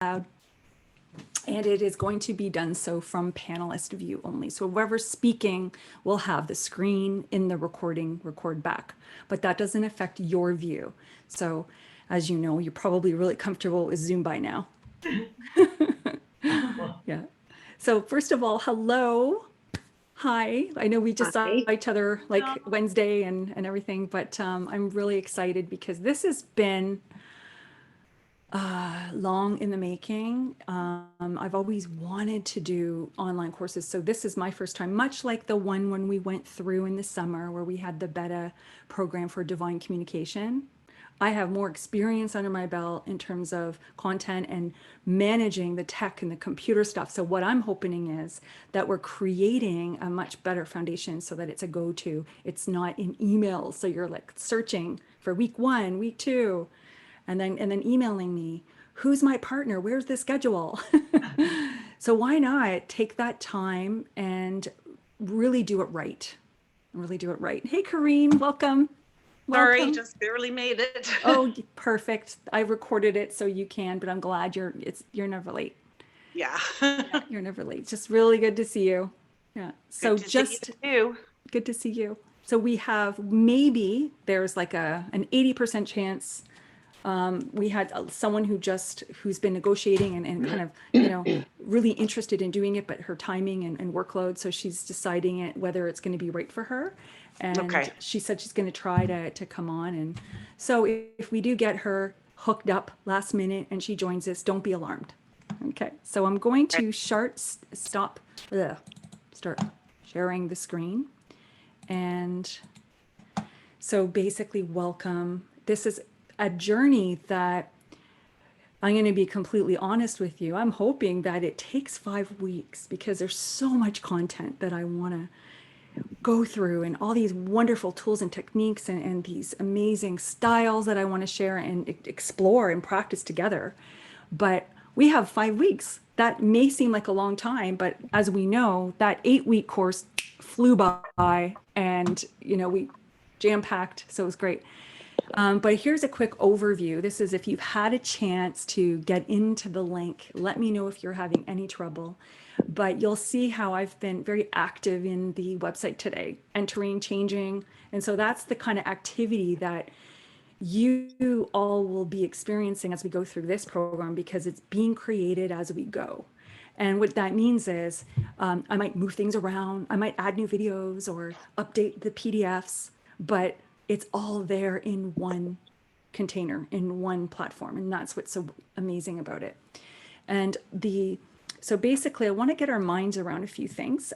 and it is going to be done so from panelist view only. So whoever's speaking will have the screen in the recording record back, but that doesn't affect your view. So as you know, you're probably really comfortable with Zoom by now. Yeah. So first of all, hello. Hi. I know we just saw Hi. each other like Wednesday and everything, but I'm really excited because this has been long in the making. I've always wanted to do online courses. So this is my first time, much like the one when we went through in the summer where we had the beta program for divine communication. I have more experience under my belt in terms of content and managing the tech and the computer stuff. So what I'm hoping is that we're creating a much better foundation so that it's a go-to. It's not in emails. So you're like searching for week 1, week 2, and then emailing me, who's my partner? Where's the schedule? So why not take that time and really do it right? Really do it right. Hey, Kareem, welcome. Sorry, Welcome. just barely made it. Oh, perfect. I recorded it so you can, but I'm glad you're never late. Yeah. Yeah, you're never late. Just really good to see you. Yeah. So Good to see just you too. good to see you. So we have maybe there's like an 80% chance. We had someone who's been negotiating and kind of, really interested in doing it, but her timing and workload. So she's deciding whether it's going to be right for her. And Okay. she said she's going to try to come on. And so if we do get her hooked up last minute and she joins us, don't be alarmed. Okay. So I'm going to start sharing the screen. And so basically, welcome. This is a journey that I'm going to be completely honest with you. I'm hoping that it takes 5 weeks because there's so much content that I want to go through and all these wonderful tools and techniques and these amazing styles that I want to share and explore and practice together. But we have 5 weeks. That may seem like a long time, but as we know, that 8-week course flew by and, we jam-packed, so it was great. But here's a quick overview. This is if you've had a chance to get into the link, let me know if you're having any trouble. But you'll see how I've been very active in the website today, entering, changing. And so that's the kind of activity that you all will be experiencing as we go through this program because it's being created as we go. And what that means is I might move things around, I might add new videos or update the PDFs, but it's all there in one container, in one platform. And that's what's so amazing about it. And so basically, I want to get our minds around a few things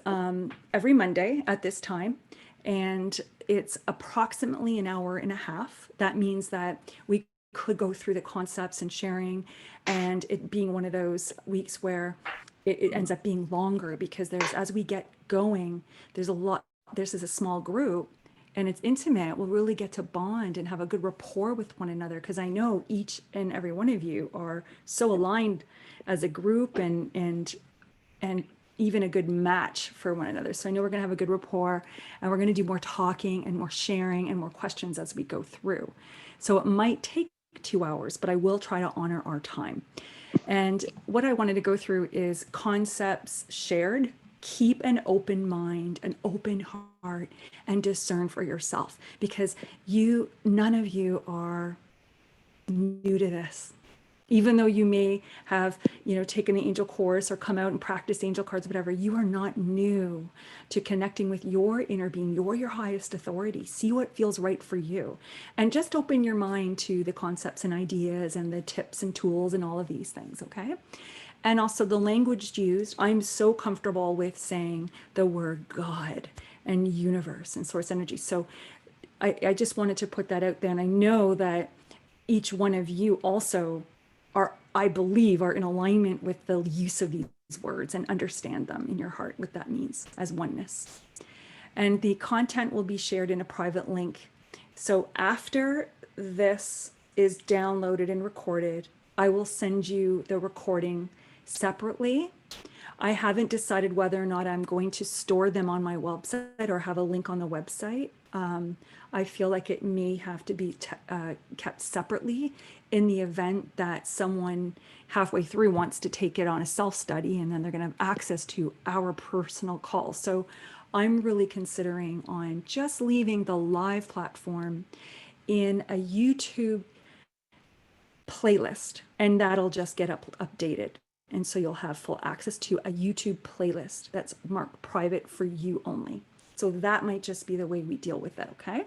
every Monday at this time. And it's approximately an hour and a half. That means that we could go through the concepts and sharing, and it being one of those weeks where it ends up being longer because as we get going, this is a small group and it's intimate. We'll really get to bond and have a good rapport with one another because I know each and every one of you are so aligned as a group and even a good match for one another. So I know we're going to have a good rapport and we're going to do more talking and more sharing and more questions as we go through. So it might take 2 hours, but I will try to honor our time. And what I wanted to go through is concepts shared. Keep an open mind, an open heart, and discern for yourself because none of you are new to this. Even though you may have, taken the angel course or come out and practice angel cards, whatever, you are not new to connecting with your inner being. You're your highest authority. See what feels right for you. And just open your mind to the concepts and ideas and the tips and tools and all of these things, okay? And also the language used, I'm so comfortable with saying the word God and universe and source energy. So I just wanted to put that out there. And I know that each one of you also I believe, are in alignment with the use of these words and understand them in your heart, what that means as oneness. And the content will be shared in a private link. So after this is downloaded and recorded, I will send you the recording separately. I haven't decided whether or not I'm going to store them on my website or have a link on the website. I feel like it may have to be kept separately in the event that someone halfway through wants to take it on a self-study, and then they're going to have access to our personal calls. So I'm really considering on just leaving the live platform in a YouTube playlist, and that'll just get updated. And so you'll have full access to a YouTube playlist that's marked private for you only. So that might just be the way we deal with it, okay?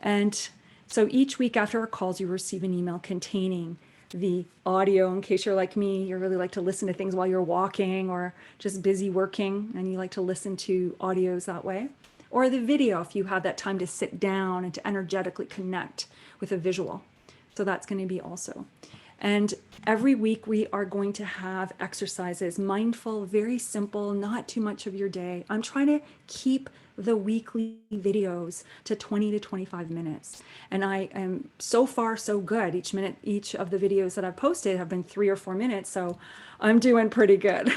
And so each week after our calls, you receive an email containing the audio. In case you're like me, you really like to listen to things while you're walking or just busy working, and you like to listen to audios that way. Or the video if you have that time to sit down and to energetically connect with a visual. So that's going to be also. And every week we are going to have exercises, mindful, very simple, not too much of your day. I'm trying to keep the weekly videos to 20 to 25 minutes. And I am so far so good. Each of the videos that I've posted have been 3 or 4 minutes. So I'm doing pretty good.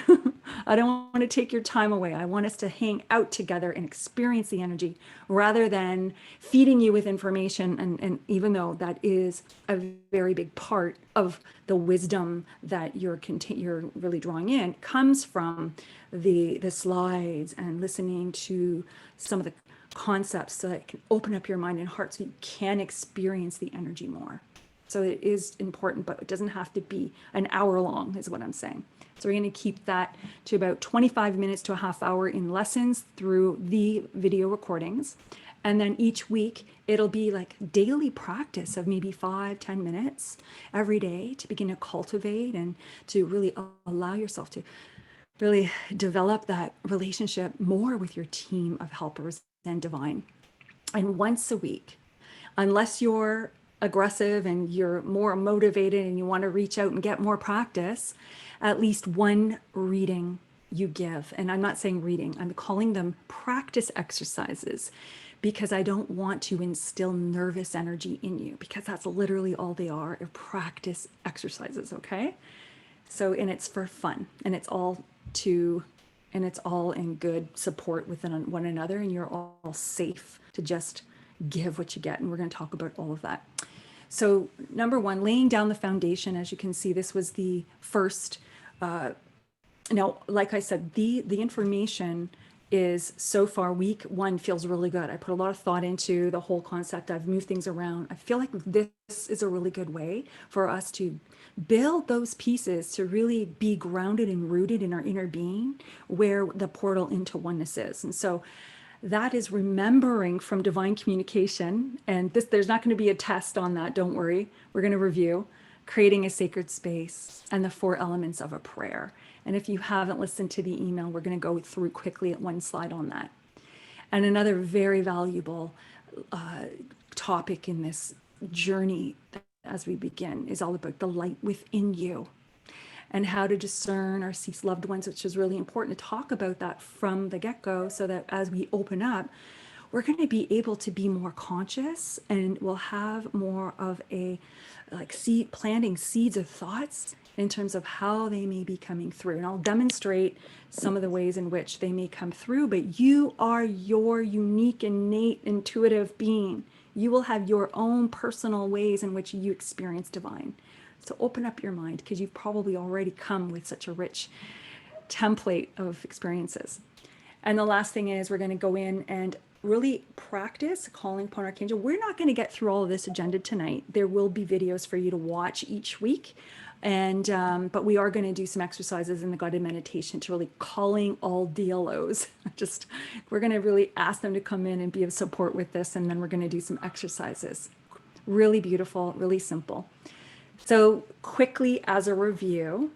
I don't want to take your time away. I want us to hang out together and experience the energy rather than feeding you with information. And even though that is a very big part of the wisdom that you're really drawing in, comes from the slides and listening to some of the concepts so that it can open up your mind and heart so you can experience the energy more. So it is important, but it doesn't have to be an hour long, is what I'm saying. So we're going to keep that to about 25 minutes to a half hour in lessons through the video recordings. And then each week, it'll be like daily practice of maybe 5-10 minutes every day to begin to cultivate and to really allow yourself to really develop that relationship more with your team of helpers and divine. And once a week, unless you're aggressive and you're more motivated and you want to reach out and get more practice, at least one reading you give. And I'm not saying reading, I'm calling them practice exercises, because I don't want to instill nervous energy in you, because that's literally all they are practice exercises, okay? So, and it's for fun, and it's all in good support with one another, and you're all safe to just give what you get. And we're going to talk about all of that. So number one, laying down the foundation. As you can see, this was the first, now, like I said, the information is so far, week one feels really good. I put a lot of thought into the whole concept. I've moved things around. I feel like this is a really good way for us to build those pieces to really be grounded and rooted in our inner being, where the portal into oneness is. And so that is remembering from divine communication. And there's not going to be a test on that. Don't worry. We're going to review creating a sacred space and the 4 elements of a prayer. And if you haven't listened to the email, we're going to go through quickly at one slide on that. And another very valuable topic in this journey as we begin is all about the light within you and how to discern our deceased loved ones, which is really important to talk about that from the get-go, so that as we open up, we're going to be able to be more conscious, and we'll have more of a planting seeds of thoughts in terms of how they may be coming through. And I'll demonstrate some of the ways in which they may come through, but you are your unique, innate, intuitive being. You will have your own personal ways in which you experience divine. So open up your mind, because you've probably already come with such a rich template of experiences. And the last thing is we're going to go in and really practice calling upon Archangel. We're not going to get through all of this agenda tonight. There will be videos for you to watch each week. And but we are going to do some exercises in the guided meditation to really calling all DLOs. We're going to really ask them to come in and be of support with this. And then we're going to do some exercises. Really beautiful, really simple. So quickly as a review,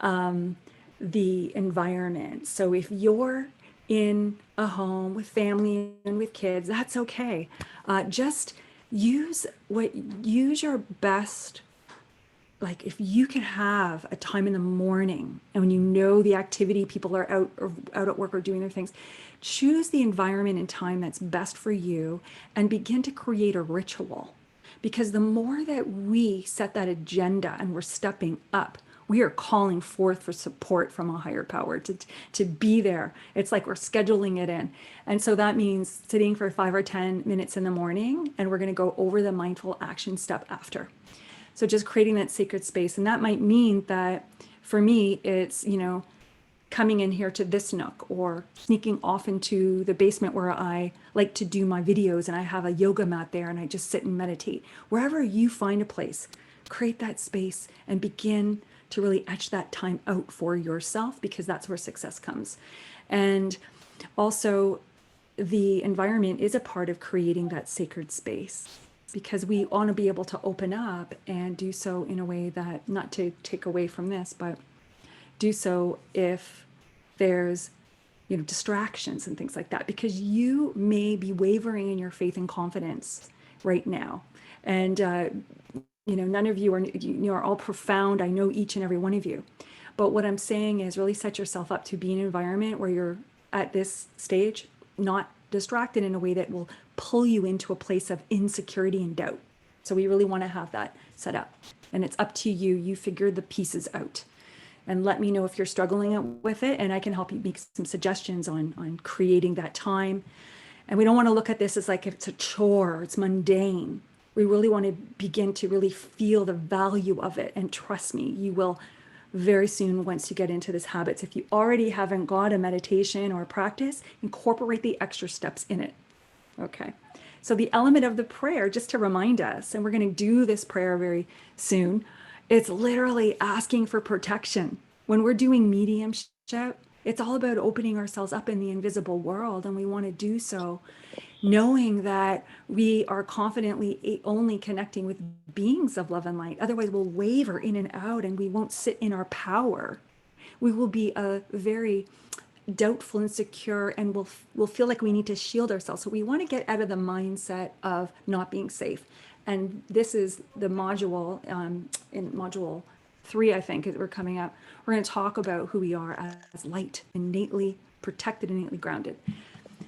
the environment. So if you're in a home with family and with kids, that's okay. Just use your best. Like if you can have a time in the morning and when you know the activity, people are out at work or doing their things, choose the environment and time that's best for you and begin to create a ritual. Because the more that we set that agenda and we're stepping up, we are calling forth for support from a higher power to be there. It's like we're scheduling it in. And so that means sitting for 5 or 10 minutes in the morning, and we're going to go over the mindful action step after. So just creating that sacred space. And that might mean that for me, it's, coming in here to this nook or sneaking off into the basement where I like to do my videos and I have a yoga mat there and I just sit and meditate. Wherever you find a place, create that space and begin to really etch that time out for yourself, because that's where success comes. And also, the environment is a part of creating that sacred space, because we want to be able to open up and do so in a way that, not to take away from this, but do so if there's distractions and things like that, because you may be wavering in your faith and confidence right now. And none of you are all profound. I know each and every one of you, but what I'm saying is really set yourself up to be in an environment where you're at this stage not distracted in a way that will pull you into a place of insecurity and doubt. So we really want to have that set up, and it's up to you. You figure the pieces out and let me know if you're struggling with it, and I can help you make some suggestions on creating that time. And we don't want to look at this as like it's a chore, it's mundane. We really want to begin to really feel the value of it. And trust me, you will very soon once you get into this habits. If you already haven't got a meditation or a practice, incorporate the extra steps in it. Okay. So the element of the prayer, just to remind us, and we're going to do this prayer very soon, it's literally asking for protection. When we're doing mediumship, it's all about opening ourselves up in the invisible world. And we want to do so knowing that we are confidently only connecting with beings of love and light. Otherwise, we'll waver in and out and we won't sit in our power. We will be a very doubtful, insecure, and we'll feel like we need to shield ourselves. So we want to get out of the mindset of not being safe. And this is the module, in module 3, I think, as we're coming up. We're going to talk about who we are as light, innately protected, innately grounded.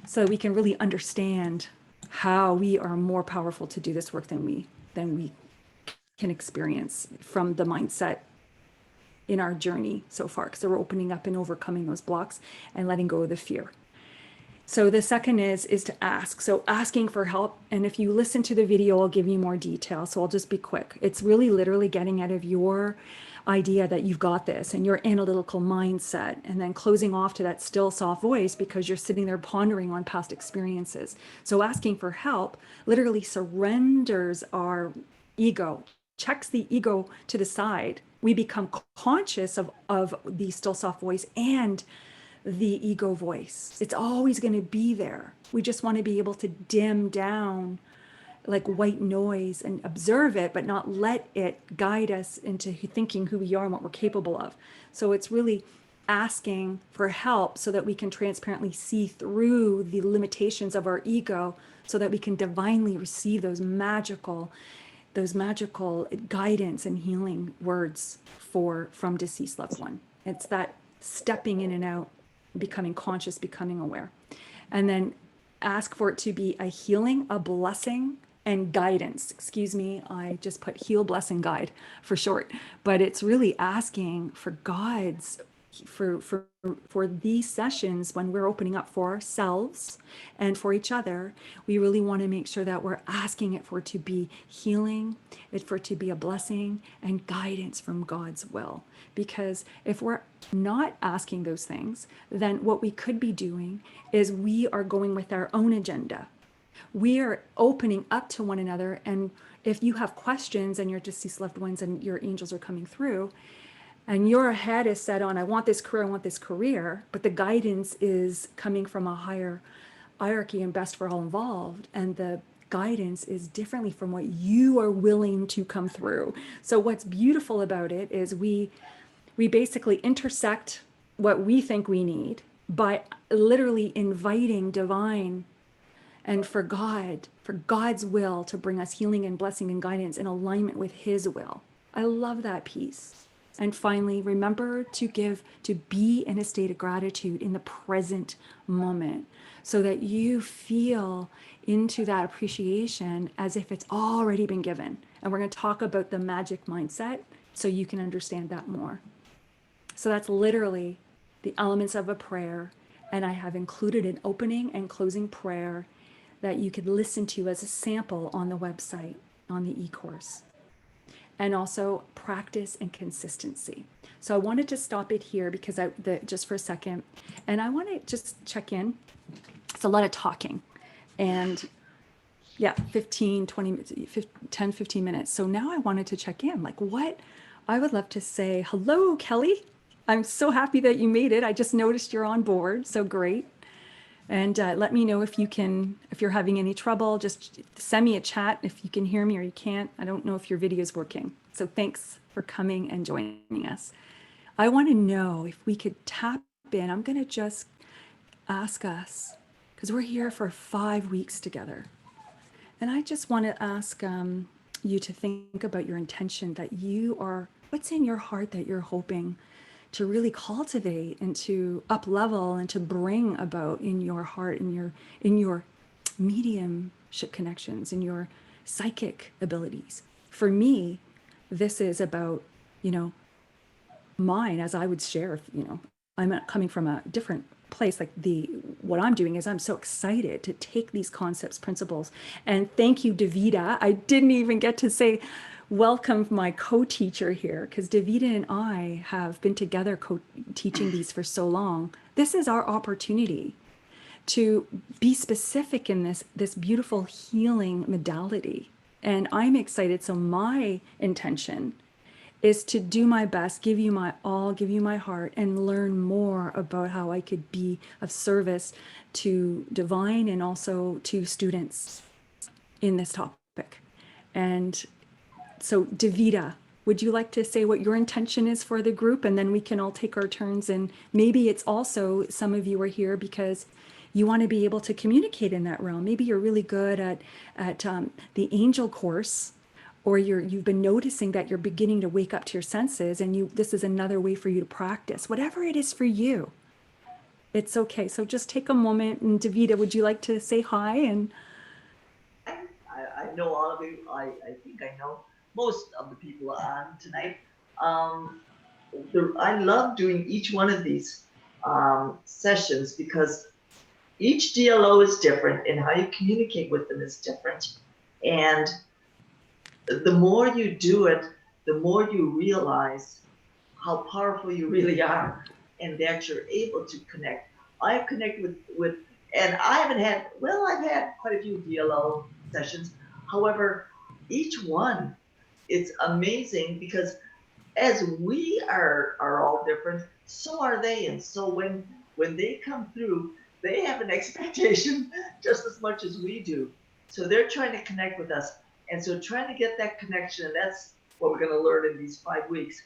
So we can really understand how we are more powerful to do this work than we can experience from the mindset in our journey so far, because we're opening up and overcoming those blocks and letting go of the fear. So the second is to ask. So asking for help. And if you listen to the video, I'll give you more detail. So I'll just be quick. It's really literally getting out of your idea that you've got this and your analytical mindset, and then closing off to that still soft voice because you're sitting there pondering on past experiences. So asking for help literally surrenders our ego, checks the ego to the side. We become conscious of the still soft voice and the ego voice. It's always going to be there. We just want to be able to dim down like white noise and observe it, but not let it guide us into thinking who we are and what we're capable of. So it's really asking for help so that we can transparently see through the limitations of our ego, so that we can divinely receive those magical guidance and healing words from deceased loved one. It's that stepping in and out, becoming conscious, becoming aware. And then ask for it to be a healing, a blessing, and guidance. Excuse me, I just put heal, bless, and guide for short. But it's really asking for God's, for these sessions when we're opening up for ourselves and for each other. We really want to make sure that we're asking it for it to be healing, for it to be a blessing and guidance from God's will. Because if we're not asking those things, then what we could be doing is we are going with our own agenda. We are opening up to one another. And if you have questions and your deceased loved ones and your angels are coming through, and your head is set on, I want this career, but the guidance is coming from a higher hierarchy and best for all involved, and the guidance is differently from what you are willing to come through. So what's beautiful about it is we basically intersect what we think we need by literally inviting divine and for God's will to bring us healing and blessing and guidance in alignment with his will. I love that piece. And finally, remember to be in a state of gratitude in the present moment, so that you feel into that appreciation as if it's already been given. And we're going to talk about the magic mindset so you can understand that more. So that's literally the elements of a prayer. And I have included an opening and closing prayer that you could listen to as a sample on the website, on the e-course. and also practice and consistency. So I wanted to stop it here because just for a second, and I want to just check in. It's a lot of talking, and yeah, 15, 20 minutes, 10, 15 minutes. So now I wanted to check in, like what I would love to say. Hello, Kelly. I'm so happy that you made it. I just noticed you're on board. So great. And let me know if you're having any trouble, just send me a chat if you can hear me or you can't. I don't know if your video is working. So thanks for coming and joining us. I want to know if we could tap in. I'm going to just ask us, because we're here for 5 weeks together. And I just want to ask you to think about your intention that what's in your heart that you're hoping to really cultivate and to up level and to bring about in your heart, in your mediumship connections, in your psychic abilities. For me, this is about, mine, as I would share, I'm coming from a different place. Like what I'm doing is I'm so excited to take these concepts, principles, and thank you, Davida. I didn't even get to say welcome my co-teacher here, because Davida and I have been together teaching these for so long. This is our opportunity to be specific in this beautiful healing modality. And I'm excited. So my intention is to do my best, give you my all, give you my heart, and learn more about how I could be of service to divine and also to students in this topic. And so, Davida, would you like to say what your intention is for the group? And then we can all take our turns. And maybe it's also some of you are here because you want to be able to communicate in that realm. Maybe you're really good at the angel course, or you've been noticing that you're beginning to wake up to your senses, and this is another way for you to practice. Whatever it is for you, it's okay. So just take a moment. And Davida, would you like to say hi? And I know all of you. I think I know most of the people on tonight. I love doing each one of these sessions because each DLO is different and how you communicate with them is different. And the more you do it, the more you realize how powerful you really are and that you're able to connect. I've connected with and I haven't had, well, I've had quite a few DLO sessions. However, each one, it's amazing because as we are all different, so are they. And so when they come through, they have an expectation just as much as we do. So they're trying to connect with us. And so trying to get that connection, and that's what we're going to learn in these 5 weeks,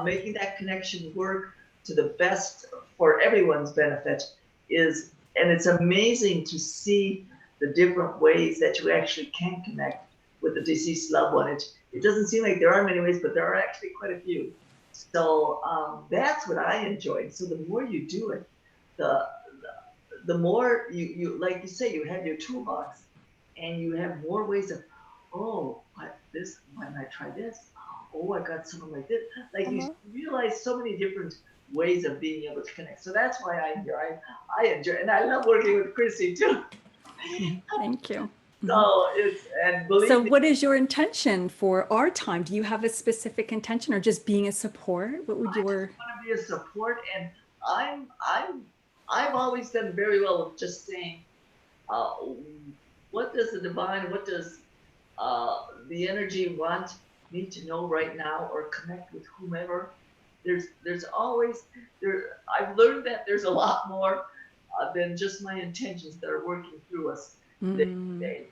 making that connection work to the best for everyone's benefit and it's amazing to see the different ways that you actually can connect with the deceased loved one. It doesn't seem like there are many ways, but there are actually quite a few. So that's what I enjoyed. So the more you do it, the more you like you say, you have your toolbox and you have more ways of, oh, why don't I try this? Oh, I got something like this. Like you realize so many different ways of being able to connect. So that's why I enjoy, and I love working with Chrissy too. Thank you. So so what is your intention for our time? Do you have a specific intention, or just being a support? What would your? I just want to be a support, and I've always done very well with just saying, what does the divine, what does the energy want me to know right now, or connect with whomever. There's always there. I've learned that there's a lot more than just my intentions that are working through us day to day.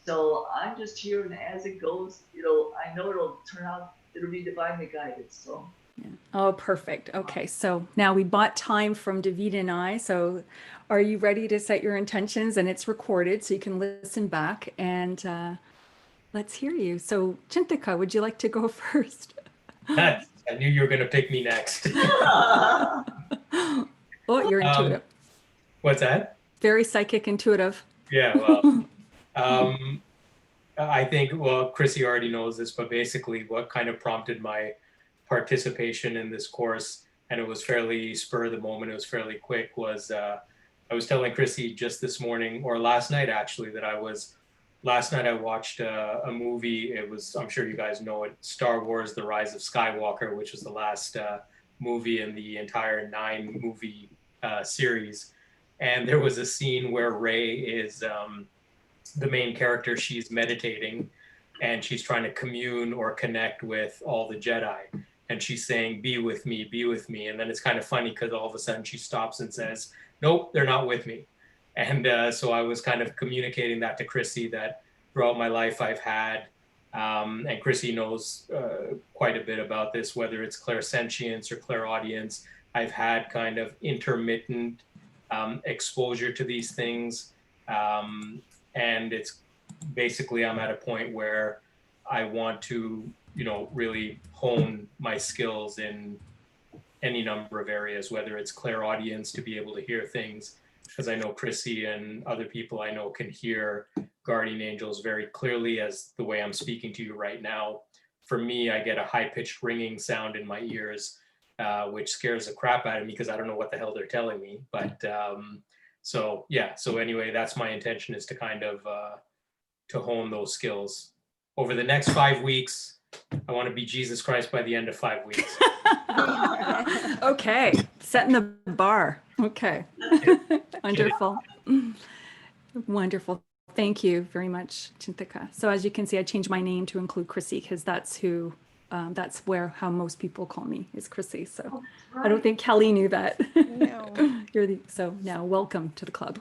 So I'm just here, and as it goes, I know it'll turn out. It'll be divinely guided. So. Yeah. Oh, perfect. Okay, so now we bought time from Davida and I. So, are you ready to set your intentions? And it's recorded, so you can listen back. And let's hear you. So, Chintika, would you like to go first? I knew you were going to pick me next. Oh, you're intuitive. What's that? Very psychic, intuitive. Yeah, well, I think, well, Chrissy already knows this, but basically what kind of prompted my participation in this course, and it was fairly spur of the moment, it was fairly quick, was I was telling Chrissy just this morning, or last night actually, that I was last night I watched a movie. It was, I'm sure you guys know it, Star Wars: The Rise of Skywalker, which was the last movie in the entire 9-movie series. And there was a scene where Rey is the main character. She's meditating and she's trying to commune or connect with all the Jedi. And she's saying, be with me, be with me. And then it's kind of funny because all of a sudden she stops and says, nope, they're not with me. And so I was kind of communicating that to Chrissy, that throughout my life I've had, and Chrissy knows quite a bit about this, whether it's clairsentience or clairaudience, I've had kind of intermittent exposure to these things. And it's basically, I'm at a point where I want to, really hone my skills in any number of areas, whether it's clairaudience to be able to hear things, because I know Chrissy and other people I know can hear guardian angels very clearly, as the way I'm speaking to you right now. For me, I get a high-pitched ringing sound in my ears, which scares the crap out of me because I don't know what the hell they're telling me. But so anyway, that's my intention, is to kind of to hone those skills. Over the next 5 weeks, I want to be Jesus Christ by the end of 5 weeks. Okay, setting the bar. Okay. Wonderful. Wonderful. Thank you very much, Chinthika. So as you can see, I changed my name to include Chrissy because that's who, how most people call me, is Chrissy. So I don't think Kelly knew that. No. So now welcome to the club.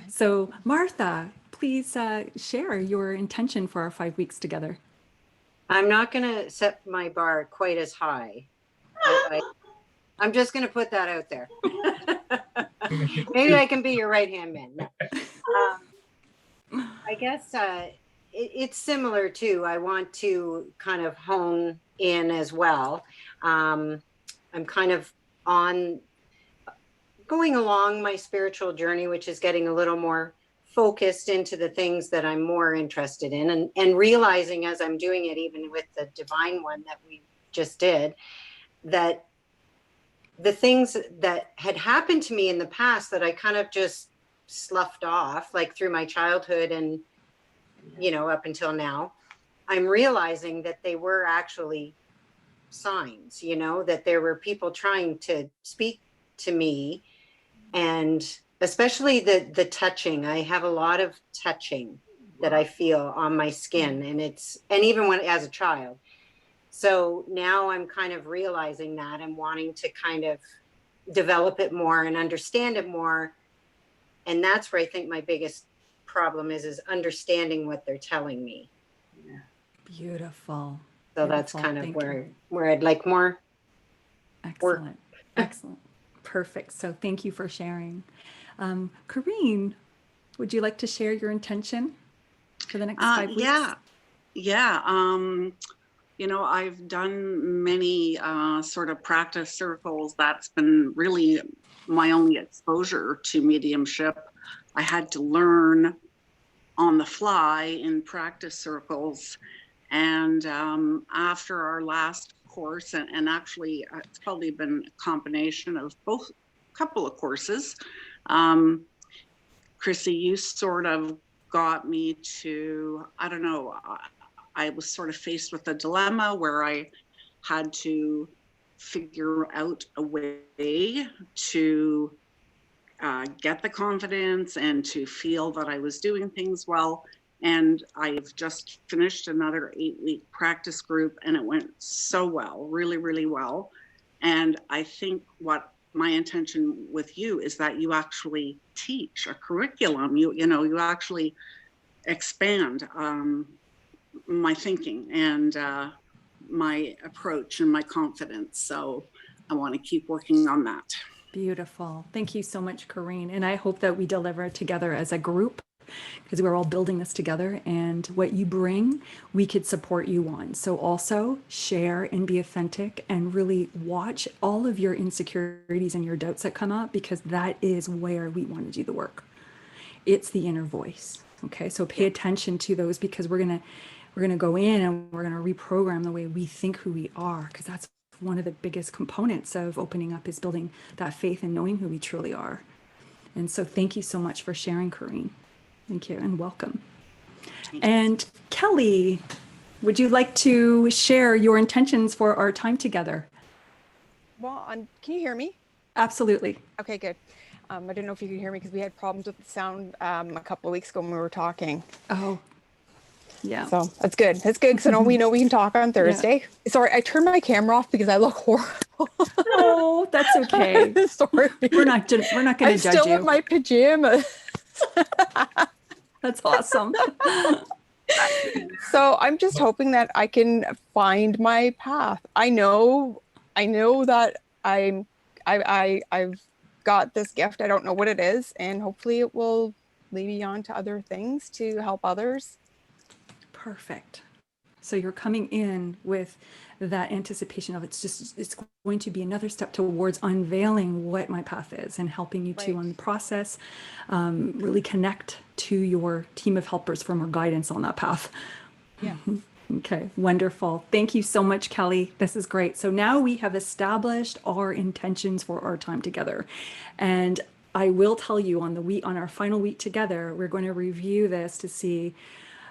So Martha, please share your intention for our 5 weeks together. I'm not going to set my bar quite as high. I'm just going to put that out there. Maybe I can be your right-hand man. No. I guess it's similar too. I want to kind of hone in as well. I'm kind of going along my spiritual journey, which is getting a little more focused into the things that I'm more interested in, and realizing as I'm doing it, even with the divine one that we just did, that the things that had happened to me in the past that I kind of just sloughed off, like through my childhood and, up until now, I'm realizing that they were actually signs, that there were people trying to speak to me. And especially the touching. I have a lot of touching that I feel on my skin, and even when as a child. So now I'm kind of realizing that and wanting to kind of develop it more and understand it more. And that's where I think my biggest problem is understanding what they're telling me. Yeah. Beautiful. So that's kind of where I'd like more. Excellent. work. Excellent. Perfect. So thank you for sharing. Corrine, would you like to share your intention for the next 5 weeks? Yeah. I've done many sort of practice circles. That's been really my only exposure to mediumship. I had to learn on the fly in practice circles. And after our last course, and actually it's probably been a combination of both, couple of courses, Chrissy, you sort of got me to, I don't know, I was sort of faced with a dilemma where I had to figure out a way to get the confidence and to feel that I was doing things well. And I've just finished another 8-week practice group, and it went so well, really, really well. And I think what my intention with you is that you actually teach a curriculum. You actually expand my thinking and my approach and my confidence. So I want to keep working on that. Beautiful. Thank you so much, Corrine. And I hope that we deliver together as a group, because we're all building this together, and what you bring, we could support you on. So also share and be authentic and really watch all of your insecurities and your doubts that come up, because that is where we want to do the work. It's the inner voice. Okay. So pay attention to those, because we're going to go in and we're going to reprogram the way we think who we are, because that's one of the biggest components of opening up, is building that faith and knowing who we truly are. And so thank you so much for sharing, Corrine. Thank you, and welcome. And Kelly, would you like to share your intentions for our time together? Well, can you hear me? Absolutely. Okay, good. I didn't know if you could hear me because we had problems with the sound a couple of weeks ago when we were talking. Oh, yeah. So that's good. That's good because we know we can talk on Thursday. Yeah. Sorry, I turned my camera off because I look horrible. Oh, that's okay. Sorry. We're not going to judge you. I'm still in my pajamas. That's awesome. So I'm just hoping that I can find my path. I know that I've got this gift. I don't know what it is, and hopefully it will lead me on to other things to help others. Perfect. So you're coming in with that anticipation of it's going to be another step towards unveiling what my path is and helping you to, on the process, really connect to your team of helpers for more guidance on that path. Yeah. Okay, wonderful. Thank you so much, Kelly. This is great. So now we have established our intentions for our time together. And I will tell you on our final week together, we're going to review this to see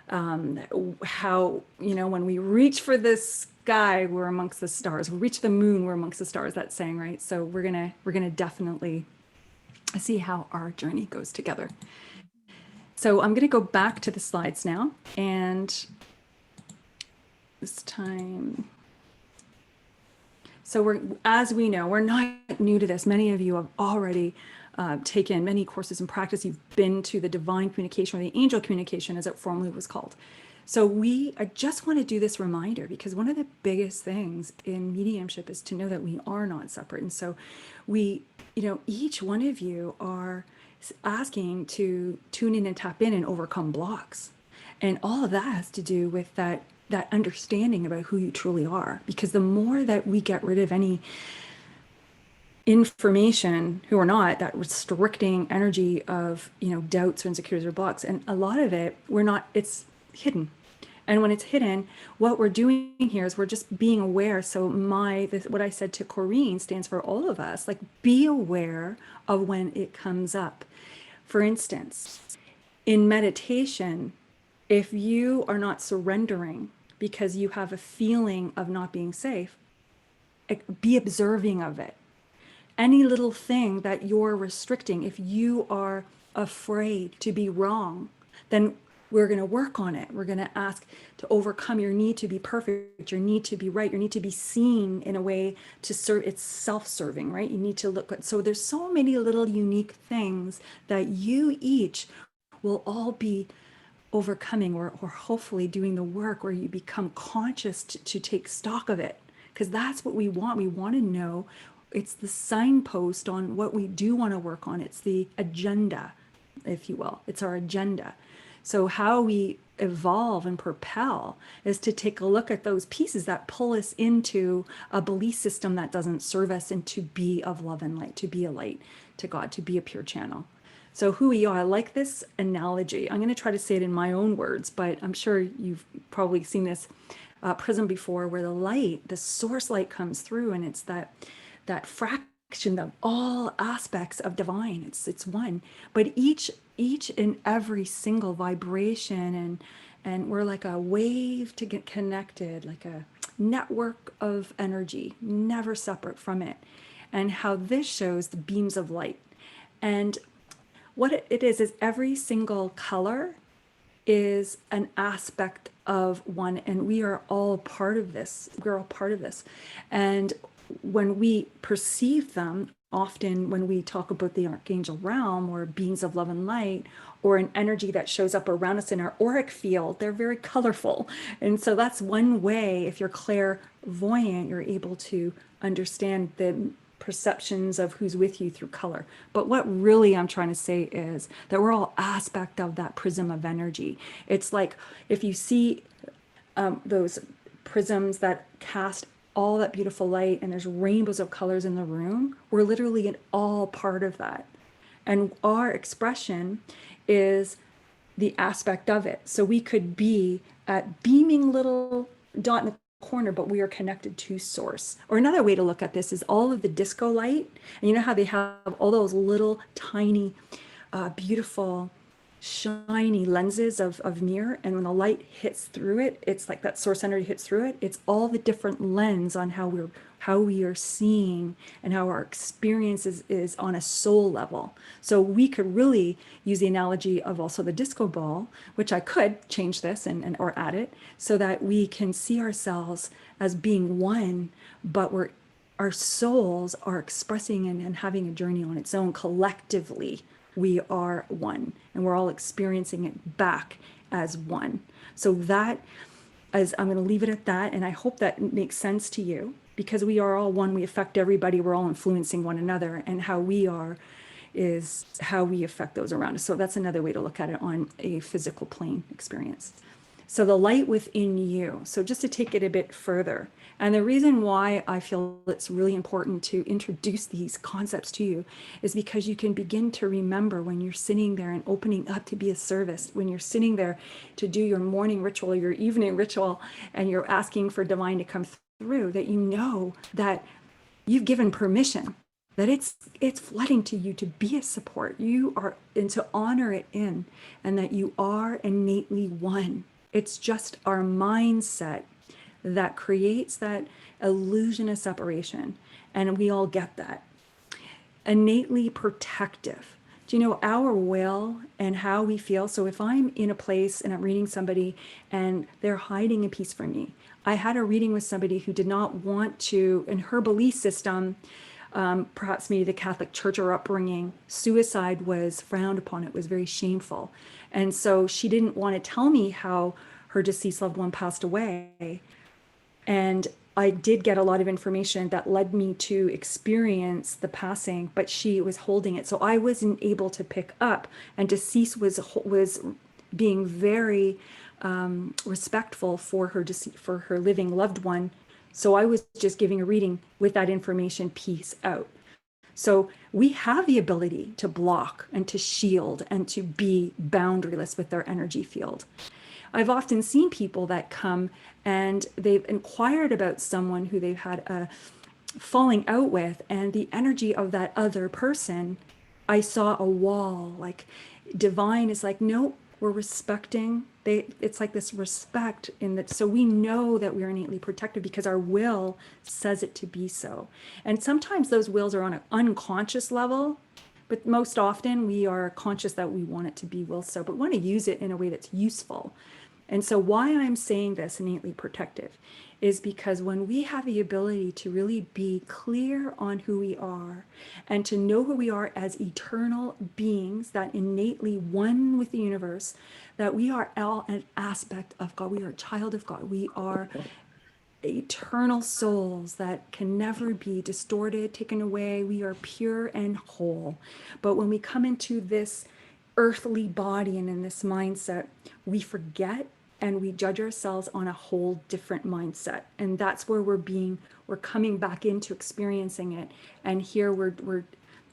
how, when we reach for the sky, we're amongst the stars. We reach the moon, we're amongst the stars, that saying, right? So we're gonna definitely see how our journey goes together. So I'm gonna go back to the slides now, and this time, so as we know, we're not new to this. Many of you have already taken many courses in practice. You've been to the divine communication, or the angel communication as it formerly was called. So I just want to do this reminder, because one of the biggest things in mediumship is to know that we are not separate. And so each one of you are asking to tune in and tap in and overcome blocks. And all of that has to do with that understanding about who you truly are. Because the more that we get rid of any information, who are not, that restricting energy of doubts or insecurities or blocks, and a lot of it it's hidden. And when it's hidden, what we're doing here is we're just being aware. So what I said to Corrine stands for all of us, like, be aware of when it comes up. For instance, in meditation, if you are not surrendering because you have a feeling of not being safe, be observing of it. Any little thing that you're restricting, if you are afraid to be wrong, then we're going to work on it. We're going to ask to overcome your need to be perfect, your need to be right, your need to be seen in a way to serve. It's self-serving, right? You need to look good. So there's so many little unique things that you each will all be overcoming, or hopefully doing the work where you become conscious to take stock of it. Because that's what we want. We want to know. It's the signpost on what we do want to work on. It's the agenda, if you will. It's our agenda. So how we evolve and propel is to take a look at those pieces that pull us into a belief system that doesn't serve us, and to be of love and light, to be a light to God, to be a pure channel. So who we are, I like this analogy. I'm going to try to say it in my own words, but I'm sure you've probably seen this prism before, where the source light comes through, and it's that fraction of all aspects of divine. It's one, but each and every single vibration, and we're like a wave to get connected, like a network of energy, never separate from it. And how this shows the beams of light. And what it is every single color is an aspect of one, and we are all part of this. We're all part of this. And when we perceive them, often when we talk about the archangel realm, or beings of love and light, or an energy that shows up around us in our auric field, they're very colorful. And so that's one way, if you're clairvoyant, you're able to understand the perceptions of who's with you through color. But what really I'm trying to say is that we're all aspect of that prism of energy. It's like if you see those prisms that cast all that beautiful light, and there's rainbows of colors in the room, we're literally all part of that. And our expression is the aspect of it. So we could be a beaming little dot in the corner, but we are connected to source. Or another way to look at this is all of the disco light. And you know how they have all those little tiny, beautiful shiny lenses of mirror, and when the light hits through it, it's like that source energy hits through it, it's all the different lens on how we are seeing and how our experience is on a soul level. So we could really use the analogy of also the disco ball, which I could change this and or add it, so that we can see ourselves as being one, but our souls are expressing and having a journey on its own. Collectively we are one, and we're all experiencing it back as one. So that, as I'm going to leave it at that, and I hope that makes sense to you, because we are all one. We affect everybody. We're all influencing one another, and how we are is how we affect those around us. So that's another way to look at it on a physical plane experience. So the light within you. So just to take it a bit further, and the reason why I feel it's really important to introduce these concepts to you is because you can begin to remember when you're sitting there and opening up to be a service, when you're sitting there to do your morning ritual, your evening ritual, and you're asking for divine to come through, that you know that you've given permission, that it's flooding to you to be a support. You are, and to honor it in, and that you are innately one. It's just our mindset that creates that illusion of separation. And we all get that. Innately protective. Do you know our will and how we feel? So if I'm in a place and I'm reading somebody and they're hiding a piece from me, I had a reading with somebody who did not want to, in her belief system, perhaps maybe the Catholic Church or upbringing, suicide was frowned upon. It was very shameful. And so she didn't want to tell me how her deceased loved one passed away. And I did get a lot of information that led me to experience the passing, but she was holding it. So I wasn't able to pick up, and deceased was being very respectful for her living loved one. So I was just giving a reading with that information piece out. So we have the ability to block and to shield and to be boundaryless with their energy field. I've often seen people that come and they've inquired about someone who they've had a falling out with, and the energy of that other person, I saw a wall. Like divine is like, no, we're respecting. It's like this respect in that. So we know that we're innately protected because our will says it to be so. And sometimes those wills are on an unconscious level, but most often we are conscious that we want it to be will so, but we want to use it in a way that's useful. And so why I'm saying this, innately protective, is because when we have the ability to really be clear on who we are and to know who we are as eternal beings, that innately one with the universe, that we are all an aspect of God. We are a child of God. We are eternal souls that can never be distorted, taken away. We are pure and whole. But when we come into this earthly body and in this mindset, we forget and we judge ourselves on a whole different mindset. And that's where we're coming back into experiencing it. And here we're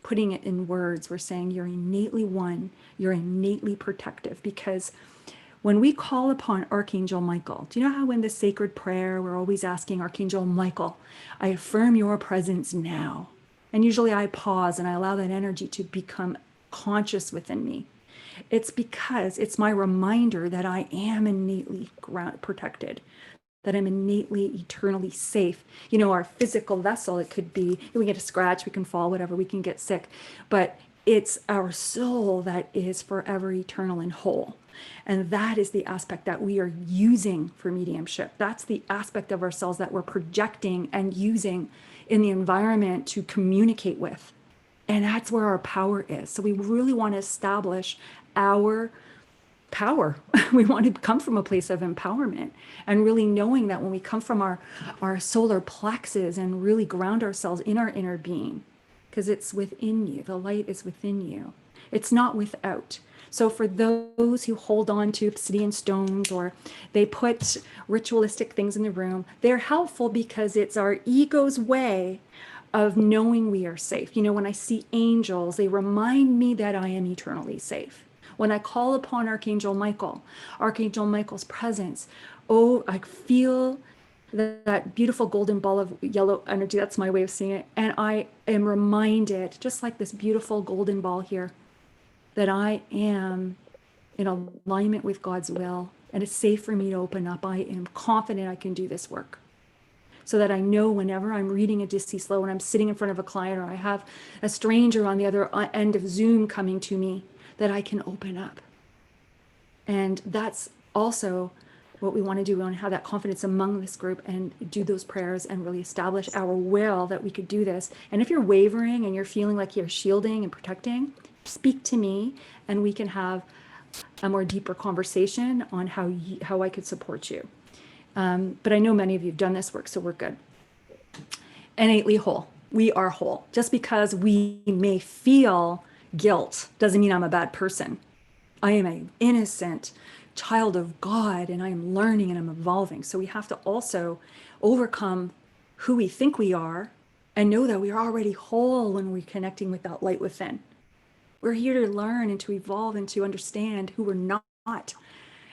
putting it in words. We're saying you're innately one, you're innately protective, because when we call upon Archangel Michael, do you know how in the sacred prayer, we're always asking Archangel Michael, I affirm your presence now. And usually I pause and I allow that energy to become conscious within me. It's because it's my reminder that I am innately protected, that I'm innately, eternally safe. You know, our physical vessel, it could be, we get a scratch, we can fall, whatever, we can get sick, but it's our soul that is forever eternal and whole. And that is the aspect that we are using for mediumship. That's the aspect of ourselves that we're projecting and using in the environment to communicate with. And that's where our power is. So we really want to establish our power. We want to come from a place of empowerment and really knowing that when we come from our solar plexus and really ground ourselves in our inner being, because it's within you, the light is within you. It's not without. So for those who hold on to obsidian stones or they put ritualistic things in the room, they're helpful because it's our ego's way of knowing we are safe. You know, when I see angels, they remind me that I am eternally safe. When I call upon Archangel Michael's presence, oh, I feel that beautiful golden ball of yellow energy. That's my way of seeing it. And I am reminded, just like this beautiful golden ball here, that I am in alignment with God's will, and it's safe for me to open up. I am confident I can do this work. So that I know whenever I'm reading a deceased flow, when I'm sitting in front of a client, or I have a stranger on the other end of Zoom coming to me, that I can open up. And that's also what we want to do. We want to have that confidence among this group and do those prayers and really establish our will that we could do this. And if you're wavering and you're feeling like you're shielding and protecting, speak to me and we can have a more deeper conversation on how I could support you. But I know many of you have done this work, so we're good. Innately whole. We are whole. Just because we may feel guilt doesn't mean I'm a bad person. I am an innocent child of God, and I am learning and I'm evolving. So we have to also overcome who we think we are and know that we are already whole when we're connecting with that light within. We're here to learn and to evolve and to understand who we're not.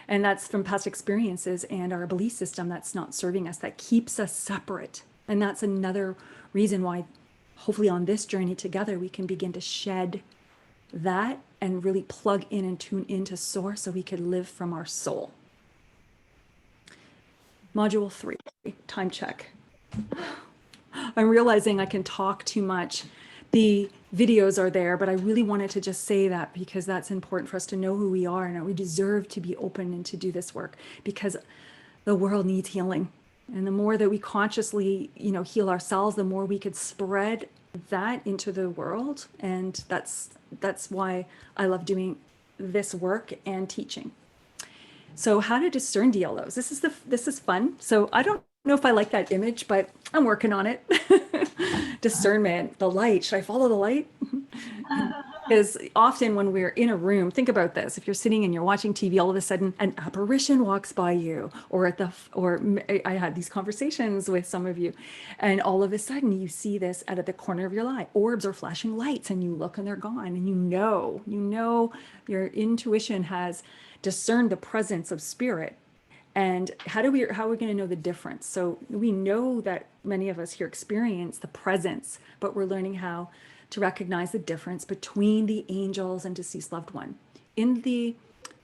And that's from past experiences and our belief system that's not serving us, that keeps us separate. And that's another reason why, hopefully on this journey together, we can begin to shed that and really plug in and tune into source so we could live from our soul. Module 3, time check. I'm realizing I can talk too much. The videos are there, but I really wanted to just say that because that's important for us to know who we are and that we deserve to be open and to do this work because the world needs healing. And the more that we consciously, heal ourselves, the more we could spread that into the world. And that's why I love doing this work and teaching. So how to discern DLOs. This is fun. So I don't know if I like that image, but I'm working on it. Discernment, the light. Should I follow the light? Because often when we're in a room, think about this. If you're sitting and you're watching TV, all of a sudden an apparition walks by you, or I had these conversations with some of you, and all of a sudden you see this out of the corner of your eye. Orbs are flashing lights, and you look and they're gone, and you know your intuition has discerned the presence of spirit. And how are we going to know the difference? So we know that many of us here experience the presence, but we're learning how to recognize the difference between the angels and deceased loved one. In the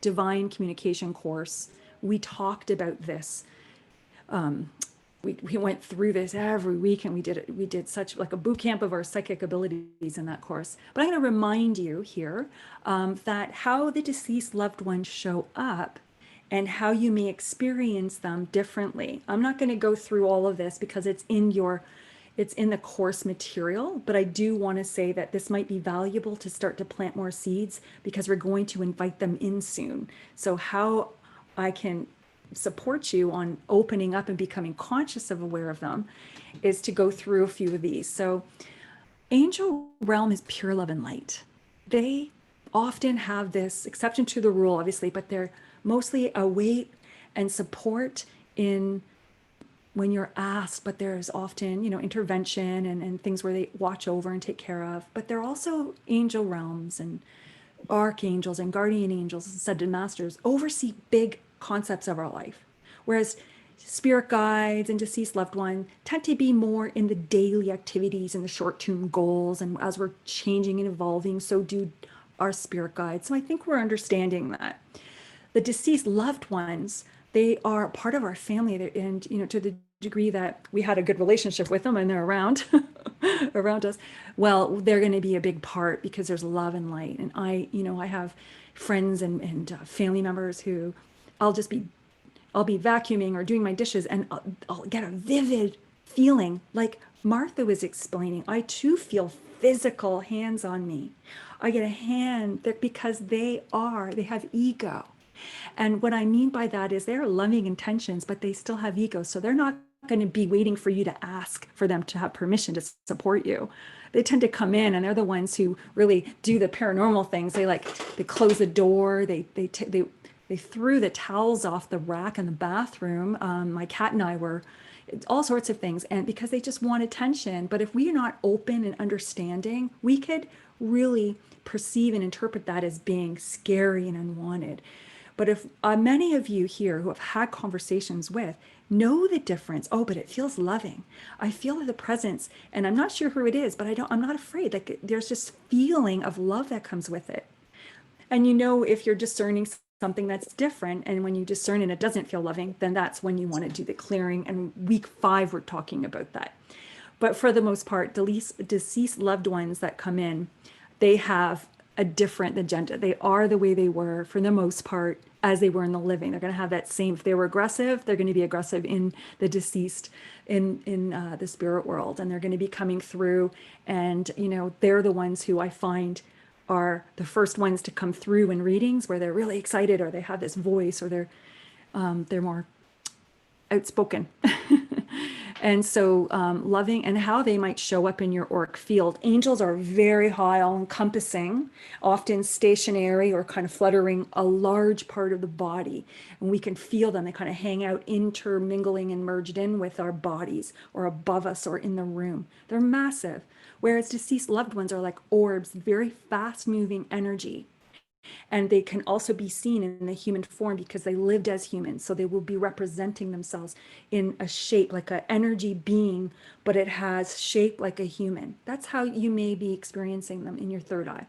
divine communication course, we talked about this. We went through this every week, and we did such like a boot camp of our psychic abilities in that course. But I'm going to remind you here that how the deceased loved ones show up and how you may experience them differently. I'm not going to go through all of this because it's in the course material, but I do want to say that this might be valuable to start to plant more seeds because we're going to invite them in soon. So how I can support you on opening up and becoming conscious of aware of them is to go through a few of these. So angel realm is pure love and light. They often have this exception to the rule, obviously, but they're mostly a weight and support in when you're asked, but there's often, intervention and things where they watch over and take care of. But they're also angel realms and archangels and guardian angels and ascended masters oversee big concepts of our life. Whereas spirit guides and deceased loved ones tend to be more in the daily activities and the short-term goals. And as we're changing and evolving, so do our spirit guides. So I think we're understanding that. The deceased loved ones, they are part of our family, and to the degree that we had a good relationship with them and they're around us, well, they're going to be a big part because there's love and light. And I have friends and family members who I'll be vacuuming or doing my dishes, and I'll get a vivid feeling like Martha was explaining. I too feel physical hands on me. I get a hand because they have ego. And what I mean by that is they're loving intentions, but they still have ego. So they're not going to be waiting for you to ask for them to have permission to support you. They tend to come in, and they're the ones who really do the paranormal things. They close the door. They threw the towels off the rack in the bathroom. My cat and I were all sorts of things, and because they just want attention. But if we are not open and understanding, we could really perceive and interpret that as being scary and unwanted. But if many of you here who have had conversations with know the difference, but it feels loving. I feel the presence, and I'm not sure who it is, but I'm not afraid. Like there's this feeling of love that comes with it. And if you're discerning something that's different, and when you discern and it doesn't feel loving, then that's when you want to do the clearing. And week 5, we're talking about that. But for the most part, deceased loved ones that come in, they have a different agenda. They are the way they were for the most part as they were in the living. They're going to have that same, if they were aggressive, they're going to be aggressive in the deceased, in the spirit world. And they're going to be coming through, and, you know, they're the ones who I find are the first ones to come through in readings, where they're really excited, or they have this voice, or they're more outspoken. And so loving, and how they might show up in your auric field. Angels are very high, all encompassing, often stationary or kind of fluttering a large part of the body. And we can feel them. They kind of hang out, intermingling and merged in with our bodies, or above us, or in the room. They're massive. Whereas deceased loved ones are like orbs, very fast moving energy. And they can also be seen in the human form because they lived as humans. So they will be representing themselves in a shape, like an energy being, but it has shape like a human. That's how you may be experiencing them in your third eye.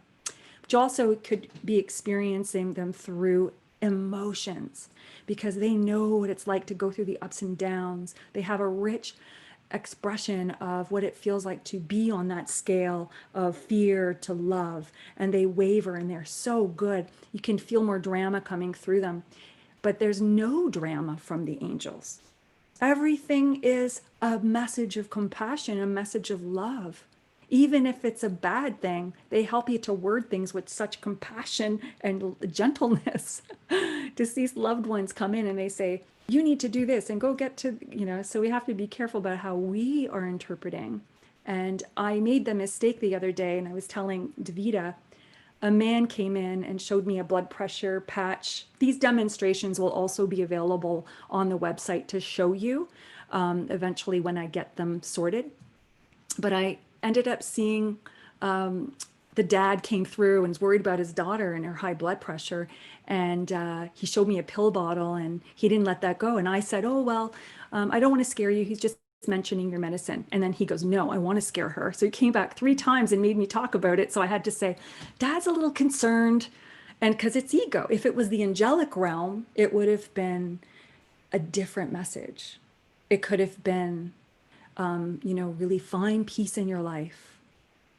But you also could be experiencing them through emotions, because they know what it's like to go through the ups and downs. They have a rich expression of what it feels like to be on that scale of fear to love, and they waver, and they're so good. You can feel more drama coming through them, but there's no drama from the angels. Everything is a message of compassion, a message of love. Even if it's a bad thing, they help you to word things with such compassion and gentleness. Deceased loved ones come in and they say, you need to do this and go get to, you know, so we have to be careful about how we are interpreting. And I made the mistake the other day, and I was telling Davida, a man came in and showed me a blood pressure patch. These demonstrations will also be available on the website to show you eventually when I get them sorted. But I ended up seeing the dad came through and was worried about his daughter and her high blood pressure. And he showed me a pill bottle, and he didn't let that go. And I said, oh, well, I don't want to scare you. He's just mentioning your medicine. And then he goes, no, I want to scare her. So he came back 3 times and made me talk about it. So I had to say, Dad's a little concerned. And because it's ego. If it was the angelic realm, it would have been a different message. It could have been, you know, really find peace in your life.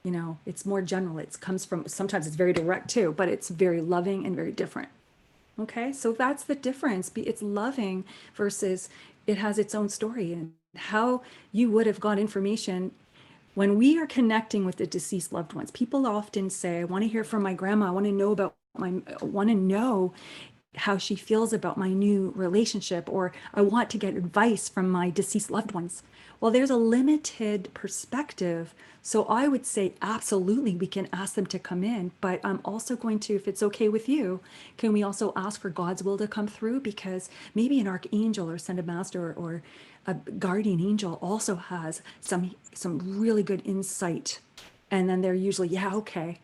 You know, it's more general. It comes from, sometimes it's very direct too, but it's very loving and very different. Okay, so that's the difference. It's loving versus it has its own story, and how you would have got information. When we are connecting with the deceased loved ones, people often say, I want to hear from my grandma. I want to know about I want to know how she feels about my new relationship, or I want to get advice from my deceased loved ones. Well, there's a limited perspective. So I would say, absolutely, we can ask them to come in, but I'm also going to, if it's okay with you, can we also ask for God's will to come through? Because maybe an archangel or ascended master or a guardian angel also has some really good insight. And then they're usually, yeah, okay.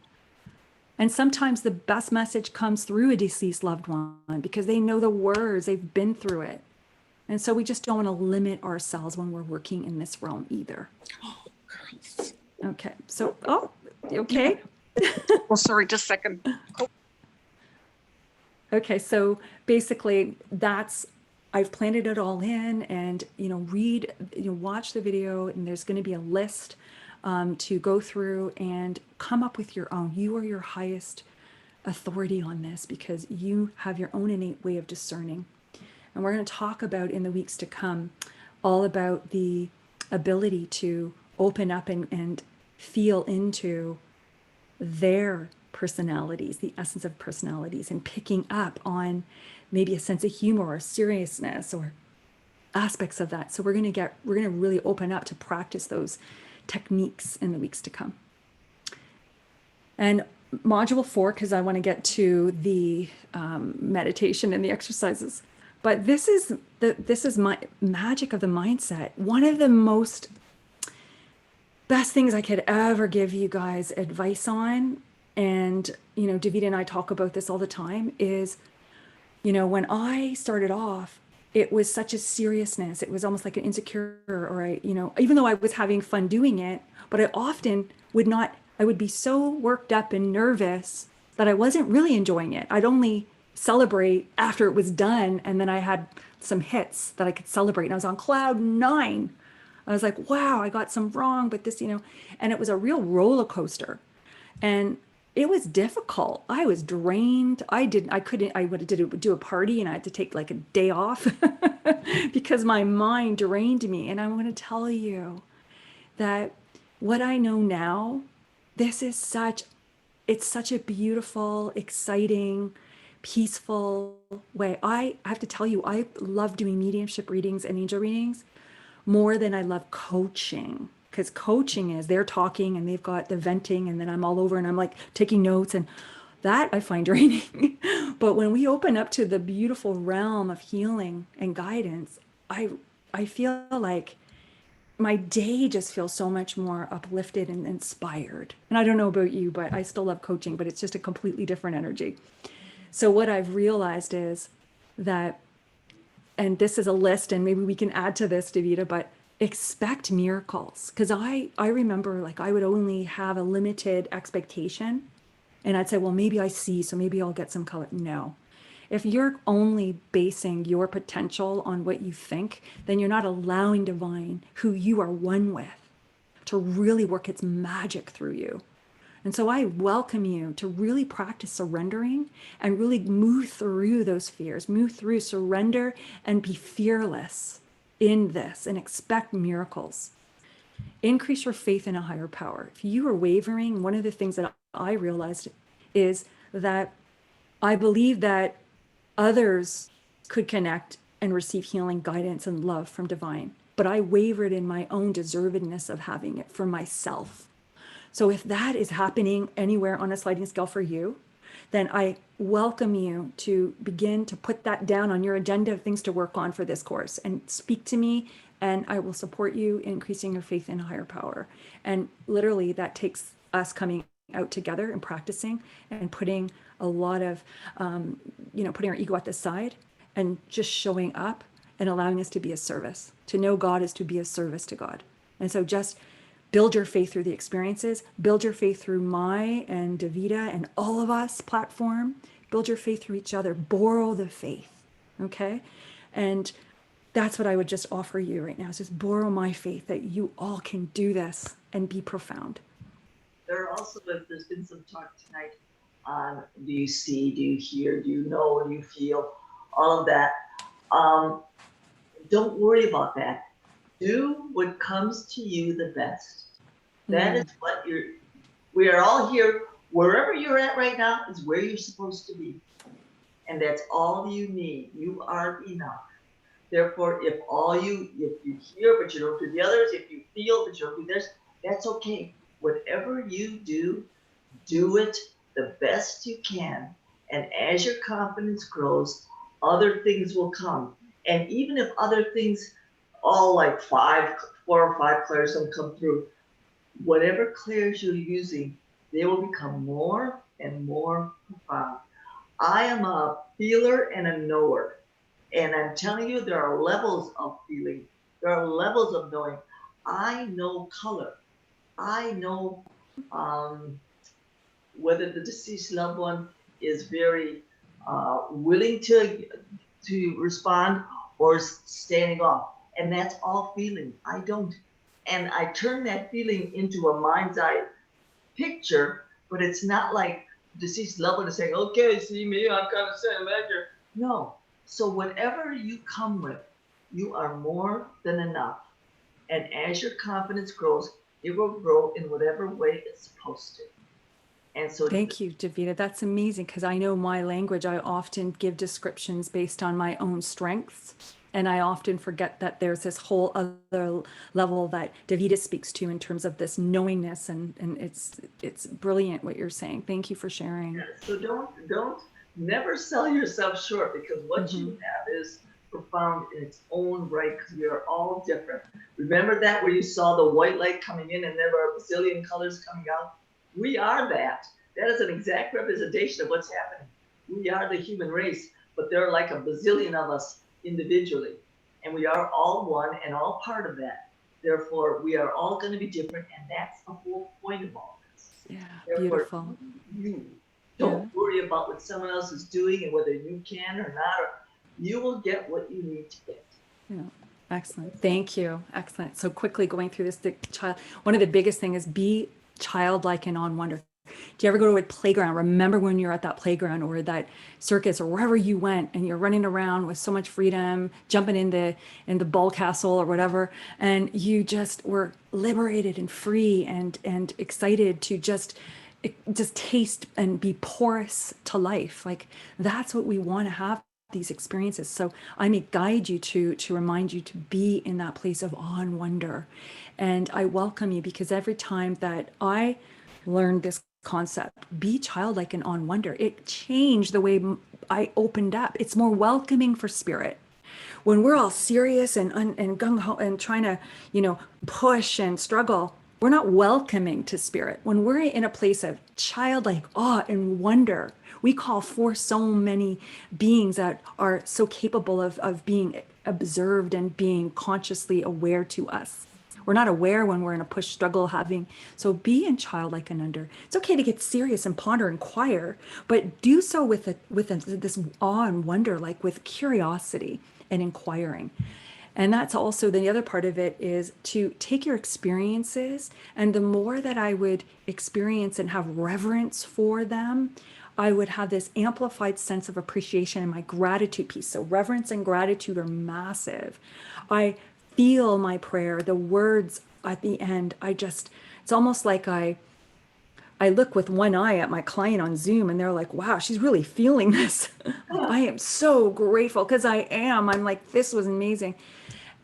And sometimes the best message comes through a deceased loved one because they know the words, they've been through it. And so we just don't want to limit ourselves when we're working in this realm either. Okay, so, oh, okay. Well, sorry, just a second. Okay, so basically I've planted it all in, and, you know, watch the video, and there's going to be a list to go through and come up with your own. You are your highest authority on this because you have your own innate way of discerning. And we're going to talk about in the weeks to come all about the ability to open up and feel into their personalities, the essence of personalities, and picking up on maybe a sense of humor or seriousness or aspects of that. So we're going to really open up to practice those techniques in the weeks to come. And module 4, because I want to get to the meditation and the exercises. But this is my magic of the mindset. One of the most best things I could ever give you guys advice on, and, you know, Davida and I talk about this all the time, is, you know, when I started off, it was such a seriousness. It was almost like an insecure, or you know, even though I was having fun doing it, but I often I would be so worked up and nervous that I wasn't really enjoying it. I'd only celebrate after it was done. And then I had some hits that I could celebrate. And I was on cloud 9. I was like, wow, I got some wrong, but this, and it was a real roller coaster. And it was difficult. I was drained. I would do a party and I had to take like a day off because my mind drained me. And I'm going to tell you that what I know now, it's such a beautiful, exciting, peaceful way. I have to tell you, I love doing mediumship readings and angel readings more than I love coaching. Because coaching is they're talking and they've got the venting, and then I'm all over and I'm like taking notes, and that I find draining. But when we open up to the beautiful realm of healing and guidance, I feel like my day just feels so much more uplifted and inspired. And I don't know about you, but I still love coaching, but it's just a completely different energy. So what I've realized is that, and this is a list, and maybe we can add to this, Davida, but expect miracles. Because I remember like I would only have a limited expectation, and I'd say, well, maybe I see, so maybe I'll get some color. No. If you're only basing your potential on what you think, then you're not allowing divine, who you are one with, to really work its magic through you. And so I welcome you to really practice surrendering and really move through those fears, move through, surrender, and be fearless in this and expect miracles. Increase your faith in a higher power. If you are wavering, one of the things that I realized is that I believe that others could connect and receive healing, guidance, and love from divine, but I wavered in my own deservedness of having it for myself. So if that is happening anywhere on a sliding scale for you, then I welcome you to begin to put that down on your agenda of things to work on for this course and speak to me, and I will support you in increasing your faith in a higher power. And literally that takes us coming out together and practicing and putting a lot of, putting our ego at the side and just showing up and allowing us to be a service. To know God is to be a service to God. And so just build your faith through the experiences, build your faith through my and Davida and all of us platform, build your faith through each other, borrow the faith, okay? And that's what I would just offer you right now, is just borrow my faith that you all can do this and be profound. There's been some talk tonight on do you see, do you hear, do you know, do you feel, all of that. Don't worry about that. Do what comes to you the best. That is what we are all here. Wherever you're at right now is where you're supposed to be. And that's all you need. You are enough. Therefore, if you hear but you don't do the others, if you feel but you don't do this, that's okay. Whatever you do, do it the best you can. And as your confidence grows, other things will come. And even if other things, all like 4 or 5 clairs don't come through, whatever clairs you're using, they will become more and more profound. I am a feeler and a knower. And I'm telling you, there are levels of feeling. There are levels of knowing. I know color. I know whether the deceased loved one is very willing to respond or standing off. And that's all feeling. I don't. And I turn that feeling into a mind's eye picture, but it's not like deceased loved one is saying, okay, see me, I'm kind of standing back here. No. So whatever you come with, you are more than enough. And as your confidence grows, it will grow in whatever way it's supposed to. And so thank you, Davida. That's amazing, because I know my language, I often give descriptions based on my own strengths. And I often forget that there's this whole other level that Davida speaks to in terms of this knowingness, and it's brilliant what you're saying. Thank you for sharing. Yeah, so don't never sell yourself short, because what you have is profound in its own right, because we are all different. Remember that where you saw the white light coming in and there were a bazillion colors coming out? We are that. That is an exact representation of what's happening. We are the human race, but there are like a bazillion of us individually, and we are all one and all part of that. Therefore, we are all going to be different, and that's the whole point of all this. Yeah, Therefore, beautiful. You Don't worry about what someone else is doing and whether you can or not, or you will get what you need to get. Yeah. Excellent. Thank you. Excellent. So quickly going through this, the child, one of the biggest thing is be childlike and on wonder. Do you ever go to a playground? Remember when you're at that playground or that circus or wherever you went and you're running around with so much freedom, jumping in the ball castle or whatever, and you just were liberated and free and excited to just taste and be porous to life. Like that's what we want to have, these experiences. So I may guide you to remind you to be in that place of awe and wonder. And I welcome you, because every time that I learned this concept, be childlike and on wonder, it changed the way I opened up. It's more welcoming for spirit. When we're all serious and gung-ho and trying to, push and struggle, we're not welcoming to spirit. When we're in a place of childlike awe and wonder, we call forth so many beings that are so capable of being observed and being consciously aware to us. We're not aware when we're in a push struggle so be in childlike and under. It's okay to get serious and ponder and inquire, but do so with this awe and wonder, like with curiosity and inquiring. And that's also the other part of it, is to take your experiences, and the more that I would experience and have reverence for them, I would have this amplified sense of appreciation in my gratitude piece. So reverence and gratitude are massive. I feel my prayer, the words at the end. It's almost like I look with one eye at my client on Zoom and they're like, wow, she's really feeling this. I am so grateful, because I'm like, this was amazing.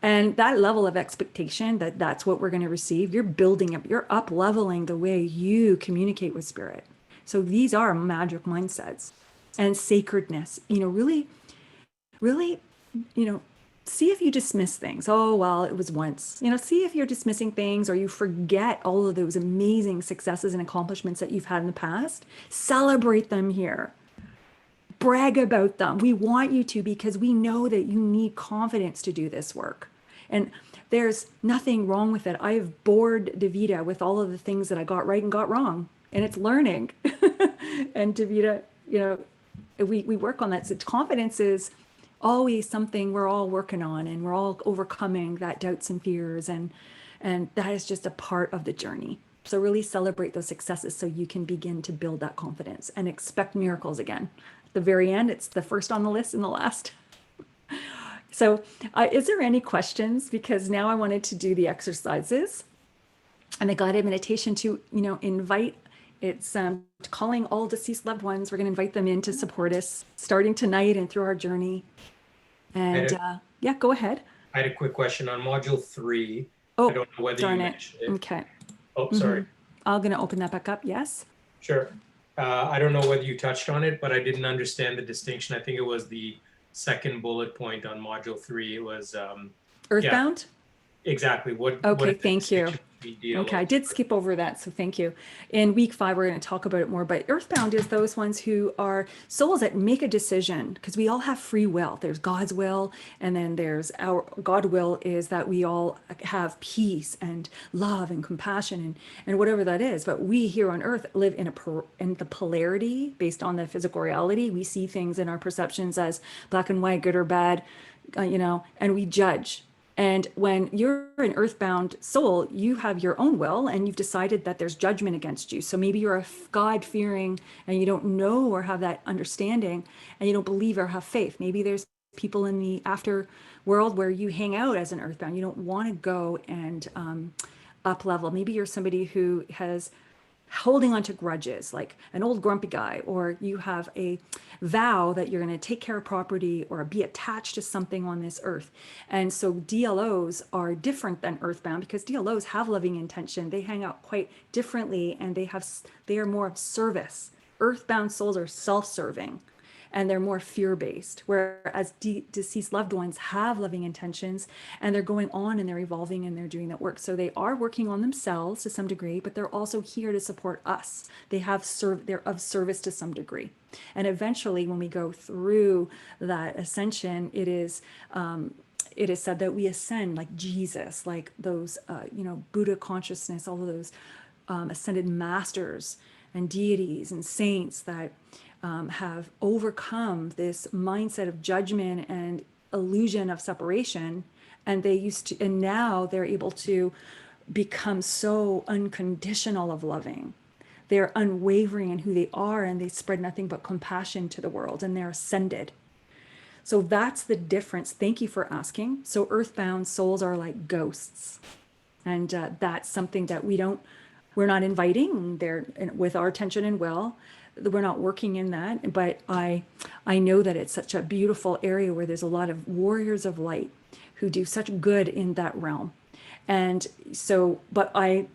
And that level of expectation that's what we're going to receive. You're building up, you're up leveling the way you communicate with spirit. So these are magic mindsets and sacredness, really, really, see if you dismiss things. Oh, well, it was once, see if you're dismissing things or you forget all of those amazing successes and accomplishments that you've had in the past. Celebrate them here. Brag about them. We want you to, because we know that you need confidence to do this work. And there's nothing wrong with it. I've bored Davida with all of the things that I got right and got wrong, and it's learning. And Davida, we work on that. So confidence is always something we're all working on, and we're all overcoming that doubts and fears. And that is just a part of the journey. So really celebrate those successes so you can begin to build that confidence and expect miracles again. At the very end, it's the first on the list and the last. So is there any questions? Because now I wanted to do the exercises and the guided meditation to, invite, it's calling all deceased loved ones. We're going to invite them in to support us starting tonight and through our journey. And yeah, go ahead. I had a quick question on module 3. Oh, I don't know whether you mentioned it. Okay. Oh, sorry. I'm going to open that back up. Yes. Sure. I don't know whether you touched on it, but I didn't understand the distinction. I think it was the second bullet point on module 3. It was Earthbound? Yeah, exactly. Okay, thank you. Okay, I did skip over that, so thank you. In week 5, we're going to talk about it more, but earthbound is those ones who are souls that make a decision, because we all have free will. There's God's will, and then there's God will is that we all have peace and love and compassion and whatever that is. But we here on earth live in the polarity based on the physical reality. We see things in our perceptions as black and white, good or bad, and we judge. And when you're an earthbound soul, you have your own will, and you've decided that there's judgment against you. So maybe you're a God-fearing and you don't know or have that understanding, and you don't believe or have faith. Maybe there's people in the after world where you hang out as an earthbound. You don't want to go and up level. Maybe you're somebody who has holding on to grudges, like an old grumpy guy, or you have a vow that you're going to take care of property or be attached to something on this earth. And so DLOs are different than earthbound, because DLOs have loving intention. They hang out quite differently, and they are more of service. Earthbound souls are self-serving, and they're more fear-based, whereas deceased loved ones have loving intentions, and they're going on and they're evolving and they're doing that work. So they are working on themselves to some degree, but they're also here to support us. They're of service to some degree. And eventually, when we go through that ascension, it is said that we ascend like Jesus, like those, Buddha consciousness, all of those ascended masters. and deities and saints that have overcome this mindset of judgment and illusion of separation. And and now they're able to become so unconditional of loving. They're unwavering in who they are, and they spread nothing but compassion to the world, and they're ascended. So that's the difference. Thank you for asking. So earthbound souls are like ghosts. And that's something that we're not inviting there with our attention and will. We're not working in that, but I know that it's such a beautiful area where there's a lot of warriors of light who do such good in that realm. And so, but I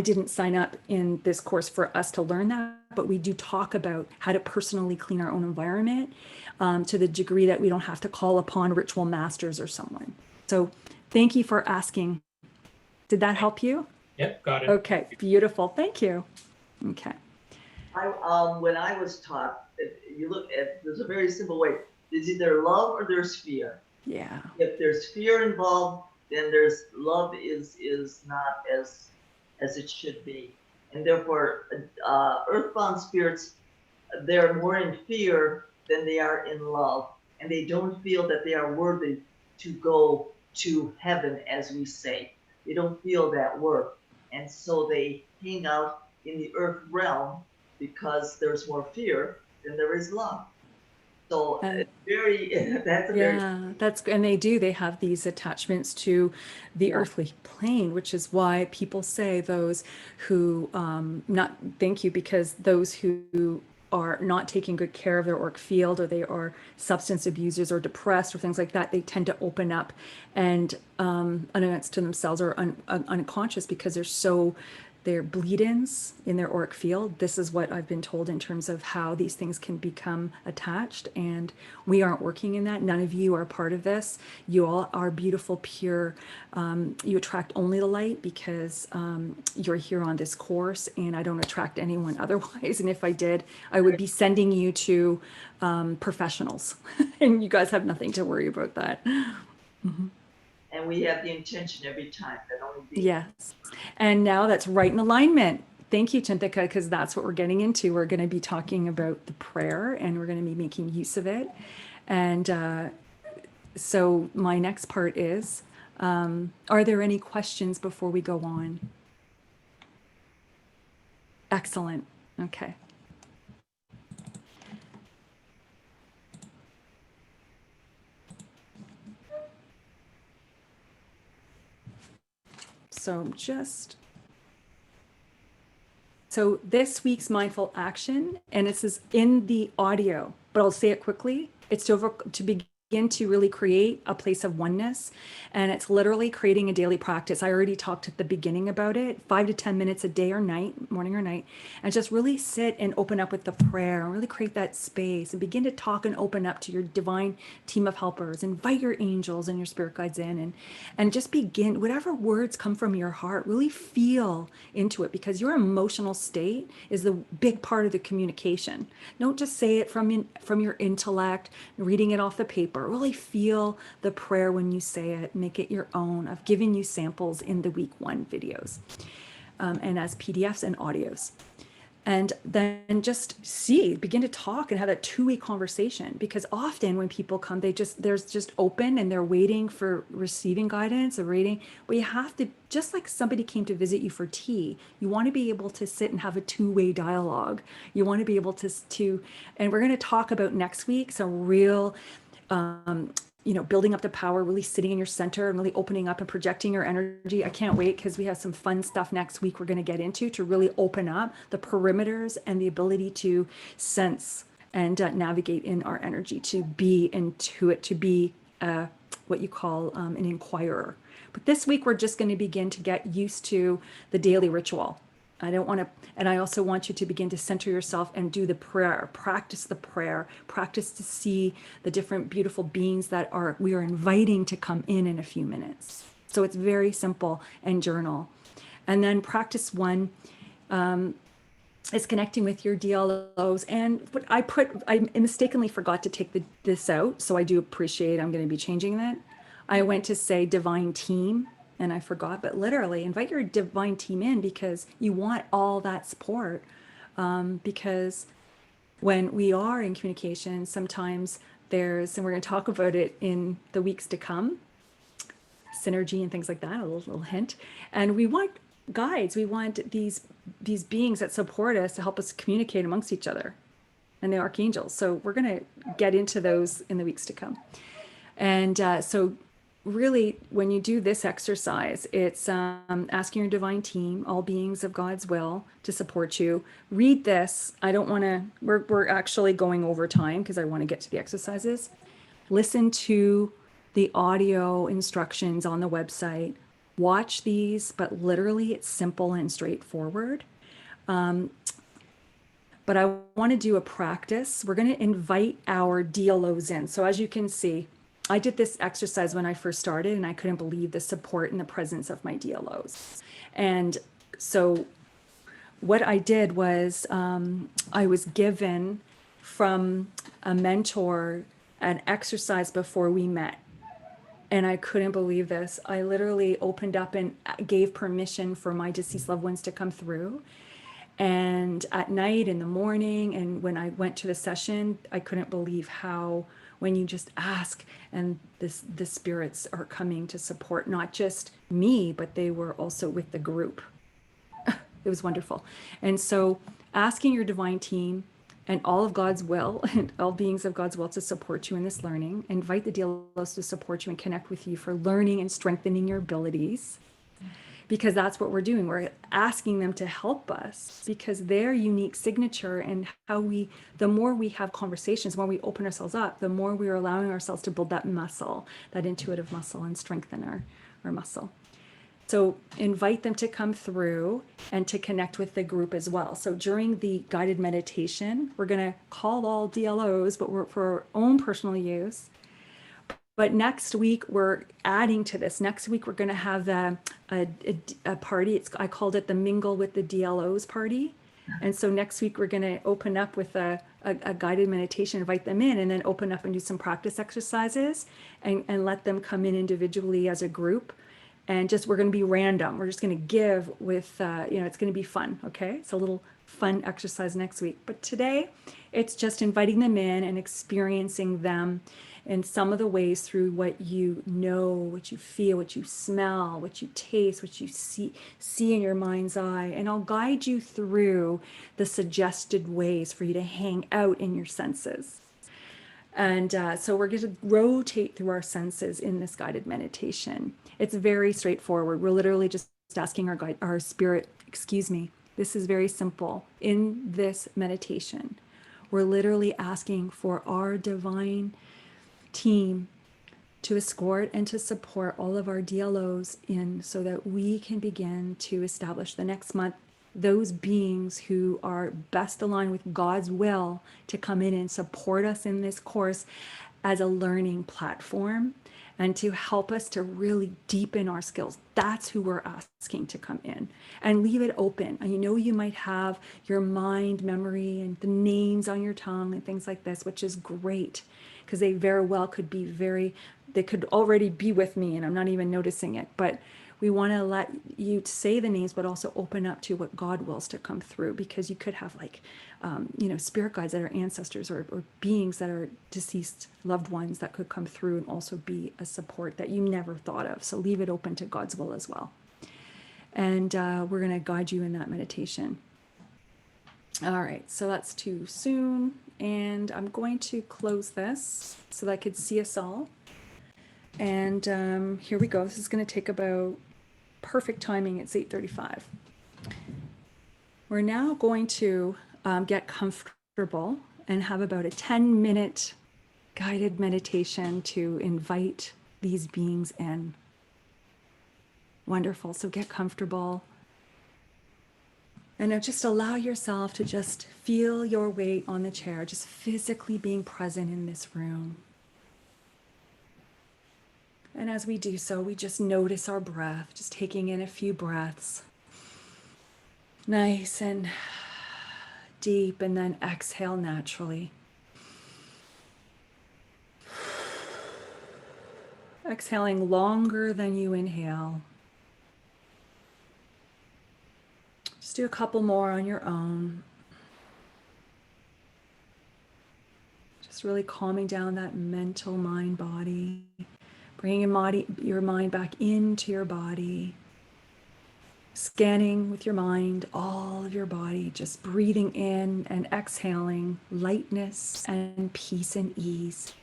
didn't sign up in this course for us to learn that, but we do talk about how to personally clean our own environment to the degree that we don't have to call upon ritual masters or someone. So thank you for asking. Did that help you? Yep, got it. Okay, beautiful. Thank you. Okay. When I was taught, if you look at, there's a very simple way. There's either love or there's fear. Yeah. If there's fear involved, then there's love is not as it should be, and therefore, earthbound spirits, they're more in fear than they are in love, and they don't feel that they are worthy to go to heaven, as we say. They don't feel that worth, and so they hang out in the earth realm because there's more fear than there is love. So it's that's a very, Yeah, and they have these attachments to the earthly plane, which is why people say those who, not, thank you, because those who are not taking good care of their auric field, or they are substance abusers or depressed or things like that, they tend to open up and unbeknownst to themselves or unconscious, because they're bleed-ins in their auric field. This is what I've been told in terms of how these things can become attached, and we aren't working in that. None of you are part of this. You all are beautiful, pure. You attract only the light because you're here on this course, and I don't attract anyone otherwise. And if I did, I would be sending you to professionals, and you guys have nothing to worry about that. Mm-hmm. and we have the intention every time that only be. Yes. And now that's right in alignment. Thank you, Chinthika, because that's what we're getting into. We're going to be talking about the prayer, and we're going to be making use of it. And so my next part is, are there any questions before we go on? Excellent. Okay. So this week's mindful action, and this is in the audio, but I'll say it quickly. It's to begin to really create a place of oneness, and it's literally creating a daily practice. I already talked at the beginning about it, 5 to 10 minutes a day or night, morning or night, and just really sit and open up with the prayer and really create that space and begin to talk and open up to your divine team of helpers. Invite your angels and your spirit guides in, and just begin, whatever words come from your heart, really feel into it, because your emotional state is the big part of the communication. Don't just say it from your intellect, reading it off the paper. Really feel the prayer when you say it. Make it your own. I've given you samples in the week 1 videos and as PDFs and audios. And then just begin to talk and have that 2-way conversation, because often when people come, they're just open and they're waiting for receiving guidance or reading. But you have to, just like somebody came to visit you for tea, you want to be able to sit and have a 2-way dialogue. You want to be able to, and we're going to talk about next week some real, building up the power, really sitting in your center and really opening up and projecting your energy. I can't wait, because we have some fun stuff next week we're going to get into to really open up the perimeters and the ability to sense and navigate in our energy, to be intuitive, to be what you call an inquirer. But this week we're just going to begin to get used to the daily ritual. I don't want to, and I also want you to begin to center yourself and do the prayer, practice the prayer, practice to see the different beautiful beings that we are inviting to come in a few minutes. So it's very simple, and journal. And then practice 1 is connecting with your DLOs. And what I mistakenly forgot to take this out. So I do appreciate, I'm going to be changing that. I went to say divine team, and I forgot, but literally invite your divine team in, because you want all that support because when we are in communication, sometimes there's, and we're going to talk about it in the weeks to come, synergy and things like that, a little hint. And we want guides. We want these beings that support us to help us communicate amongst each other, and the archangels. So we're going to get into those in the weeks to come. And so really, when you do this exercise, it's asking your divine team, all beings of God's will, to support you. Read this. I don't want to, we're actually going over time because I want to get to the exercises. Listen to the audio instructions on the website. Watch these, but literally it's simple and straightforward. But I want to do a practice. We're going to invite our DLOs in. So as you can see, I did this exercise when I first started, and I couldn't believe the support and the presence of my DLOs. And so what I did was I was given from a mentor an exercise before we met. And I couldn't believe this. I literally opened up and gave permission for my deceased loved ones to come through. And at night, in the morning, and when I went to the session, I couldn't believe how, when you just ask, and the spirits are coming to support not just me, but they were also with the group. It was wonderful. And so asking your divine team and all of God's will and all beings of God's will to support you in this learning, invite the DLOs to support you and connect with you for learning and strengthening your abilities. Because that's what we're doing. We're asking them to help us, because their unique signature and how the more we have conversations, the more we open ourselves up, the more we are allowing ourselves to build that muscle, that intuitive muscle, and strengthen our muscle. So invite them to come through and to connect with the group as well. So during the guided meditation, we're going to call all DLOs, but we're for our own personal use. But next week, we're adding to this. Next week, we're going to have a party. I called it the Mingle with the DLOs party. And so next week, we're going to open up with a guided meditation, invite them in, and then open up and do some practice exercises and let them come in individually as a group. And we're going to be random. We're just going to give with, it's going to be fun. Okay. It's a little fun exercise next week. But today, it's just inviting them in and experiencing them in some of the ways through what you know, what you feel, what you smell, what you taste, what you see in your mind's eye. And I'll guide you through the suggested ways for you to hang out in your senses. And so we're going to rotate through our senses in this guided meditation. It's very straightforward. We're literally just asking our spirit, this is very simple. In this meditation, we're literally asking for our divine team to escort and to support all of our DLOs in, so that we can begin to establish the next month those beings who are best aligned with God's will to come in and support us in this course as a learning platform and to help us to really deepen our skills. That's who we're asking to come in, and leave it open. And you might have your mind memory and the names on your tongue and things like this, which is great, because they very well could be they could already be with me and I'm not even noticing it. But we want to let you say the names, but also open up to what God wills to come through, because you could have spirit guides that are ancestors or beings that are deceased loved ones that could come through and also be a support that you never thought of. So leave it open to God's will as well. And we're going to guide you in that meditation. All right, so that's too soon. And I'm going to close this so that I could see us all. And here we go. This is going to take about perfect timing. It's 8:35. We're now going to get comfortable and have about a 10-minute guided meditation to invite these beings in. Wonderful. So get comfortable. And now just allow yourself to just feel your weight on the chair, just physically being present in this room. And as we do so, we just notice our breath, just taking in a few breaths. Nice and deep, and then exhale naturally. Exhaling longer than you inhale. Just do a couple more on your own. Just really calming down that mental mind body, bringing your mind back into your body, scanning with your mind all of your body, just breathing in and exhaling lightness and peace and ease.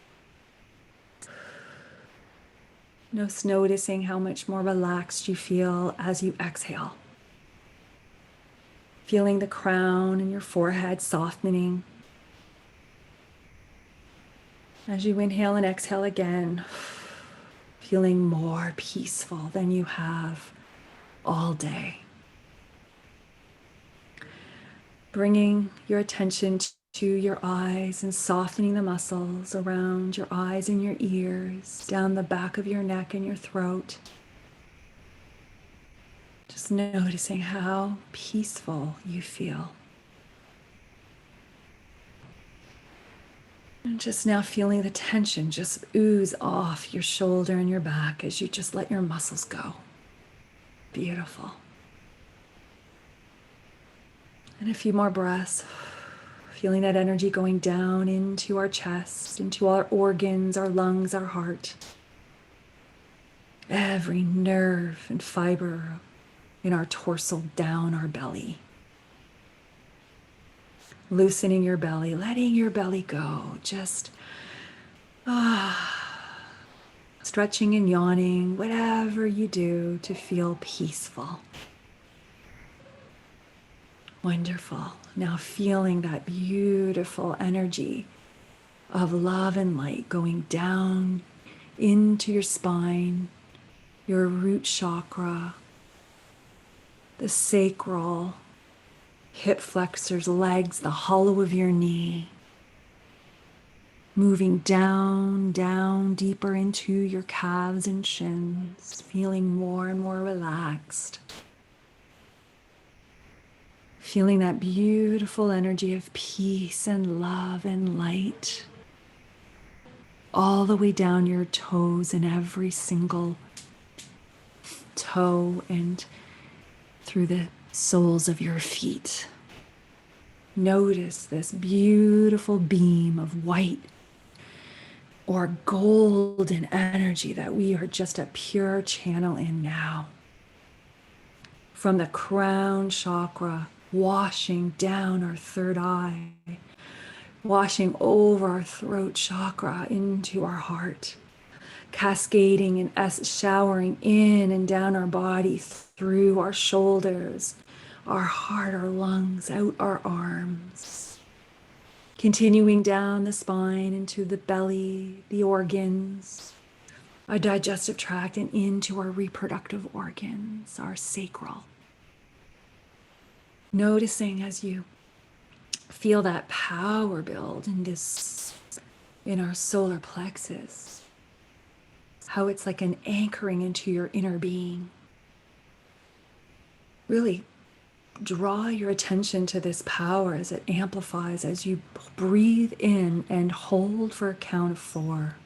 Just noticing how much more relaxed you feel as you exhale. Feeling the crown and your forehead softening. As you inhale and exhale again, feeling more peaceful than you have all day. Bringing your attention to your eyes and softening the muscles around your eyes and your ears, down the back of your neck and your throat. Just noticing how peaceful you feel. And just now feeling the tension just ooze off your shoulder and your back as you just let your muscles go. Beautiful. And a few more breaths. Feeling that energy going down into our chest, into our organs, our lungs, our heart. Every nerve and fiber in our torso, down our belly. Loosening your belly, letting your belly go. Just stretching and yawning, whatever you do to feel peaceful. Wonderful. Now feeling that beautiful energy of love and light going down into your spine, your root chakra, the sacral, hip flexors, legs, the hollow of your knee. Moving down, down, deeper into your calves and shins, feeling more and more relaxed. Feeling that beautiful energy of peace and love and light all the way down your toes and every single toe and through the soles of your feet. Notice this beautiful beam of white or golden energy that we are just a pure channel in now. From the crown chakra, washing down our third eye, washing over our throat chakra into our heart, cascading and showering in and down our body through our shoulders, our heart, our lungs, out our arms, continuing down the spine into the belly, the organs, our digestive tract, and into our reproductive organs, our sacral. Noticing as you feel that power build in our solar plexus, how it's like an anchoring into your inner being. Really draw your attention to this power as it amplifies as you breathe in and hold for a count of 4.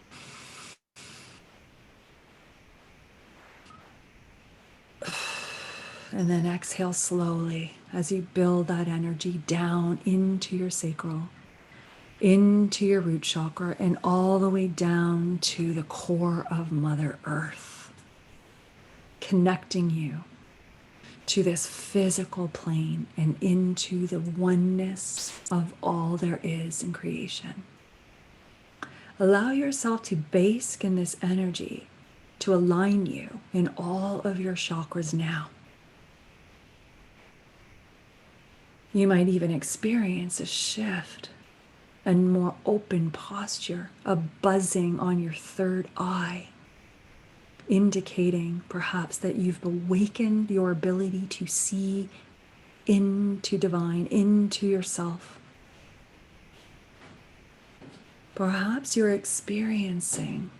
And then exhale slowly as you build that energy down into your sacral, into your root chakra, and all the way down to the core of Mother Earth, connecting you to this physical plane and into the oneness of all there is in creation. Allow yourself to bask in this energy to align you in all of your chakras now. You might even experience a shift and more open posture, a buzzing on your third eye, indicating perhaps that you've awakened your ability to see into divine, into yourself. Perhaps you're experiencing,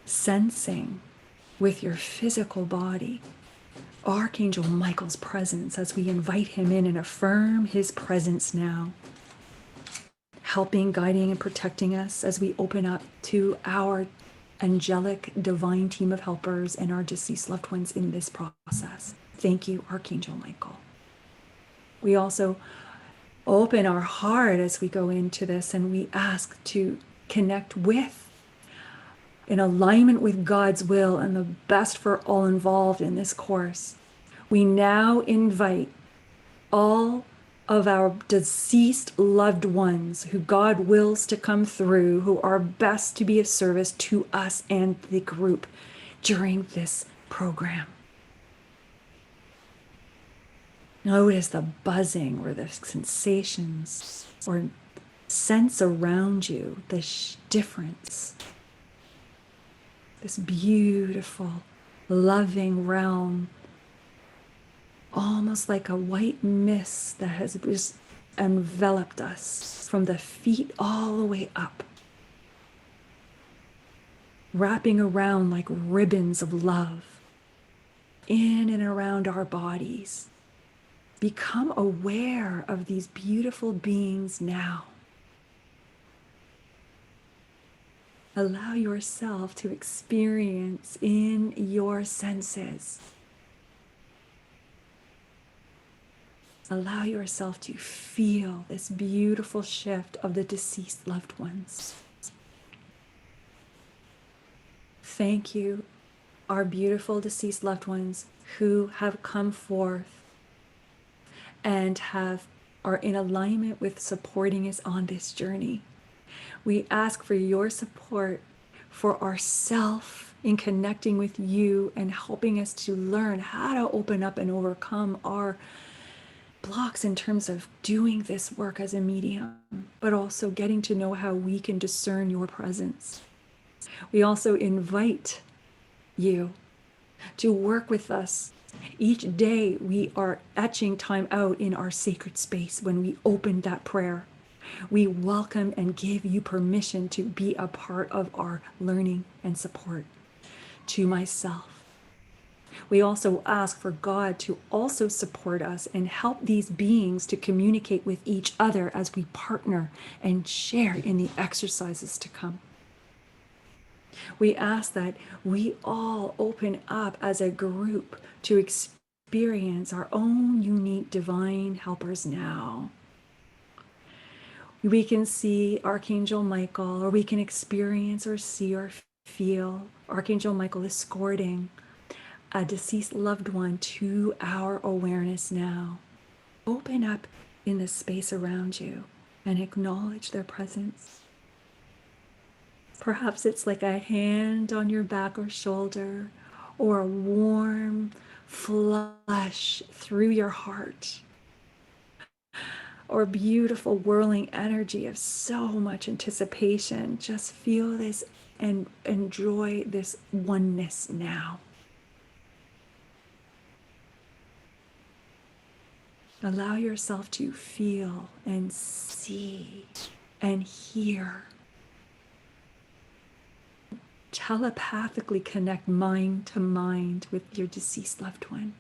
sensing with your physical body Archangel Michael's presence as we invite him in and affirm his presence now, helping, guiding, and protecting us as we open up to our angelic divine team of helpers and our deceased loved ones in this process. Thank you, Archangel Michael. We also open our heart as we go into this, and we ask to connect with, in alignment with God's will and the best for all involved in this course. We now invite all of our deceased loved ones who God wills to come through, who are best to be of service to us and the group during this program. Notice the buzzing or the sensations or sense around you, the difference. This beautiful, loving realm, almost like a white mist that has just enveloped us from the feet all the way up, wrapping around like ribbons of love in and around our bodies. Become aware of these beautiful beings now. Allow yourself to experience in your senses. Allow yourself to feel this beautiful shift of the deceased loved ones. Thank you, our beautiful deceased loved ones who have come forth and are in alignment with supporting us on this journey. We ask for your support for ourself in connecting with you and helping us to learn how to open up and overcome our blocks in terms of doing this work as a medium, but also getting to know how we can discern your presence. We also invite you to work with us. Each day we are etching time out in our sacred space when we open that prayer. We welcome and give you permission to be a part of our learning and support. To myself, we also ask for God to also support us and help these beings to communicate with each other as we partner and share in the exercises to come. We ask that we all open up as a group to experience our own unique divine helpers now. We can see Archangel Michael, or we can experience or see or feel Archangel Michael escorting a deceased loved one to our awareness now. Open up in the space around you and acknowledge their presence. Perhaps it's like a hand on your back or shoulder, or a warm flush through your heart, or beautiful whirling energy of so much anticipation. Just feel this and enjoy this oneness now. Allow yourself to feel and see and hear. Telepathically connect mind to mind with your deceased loved one.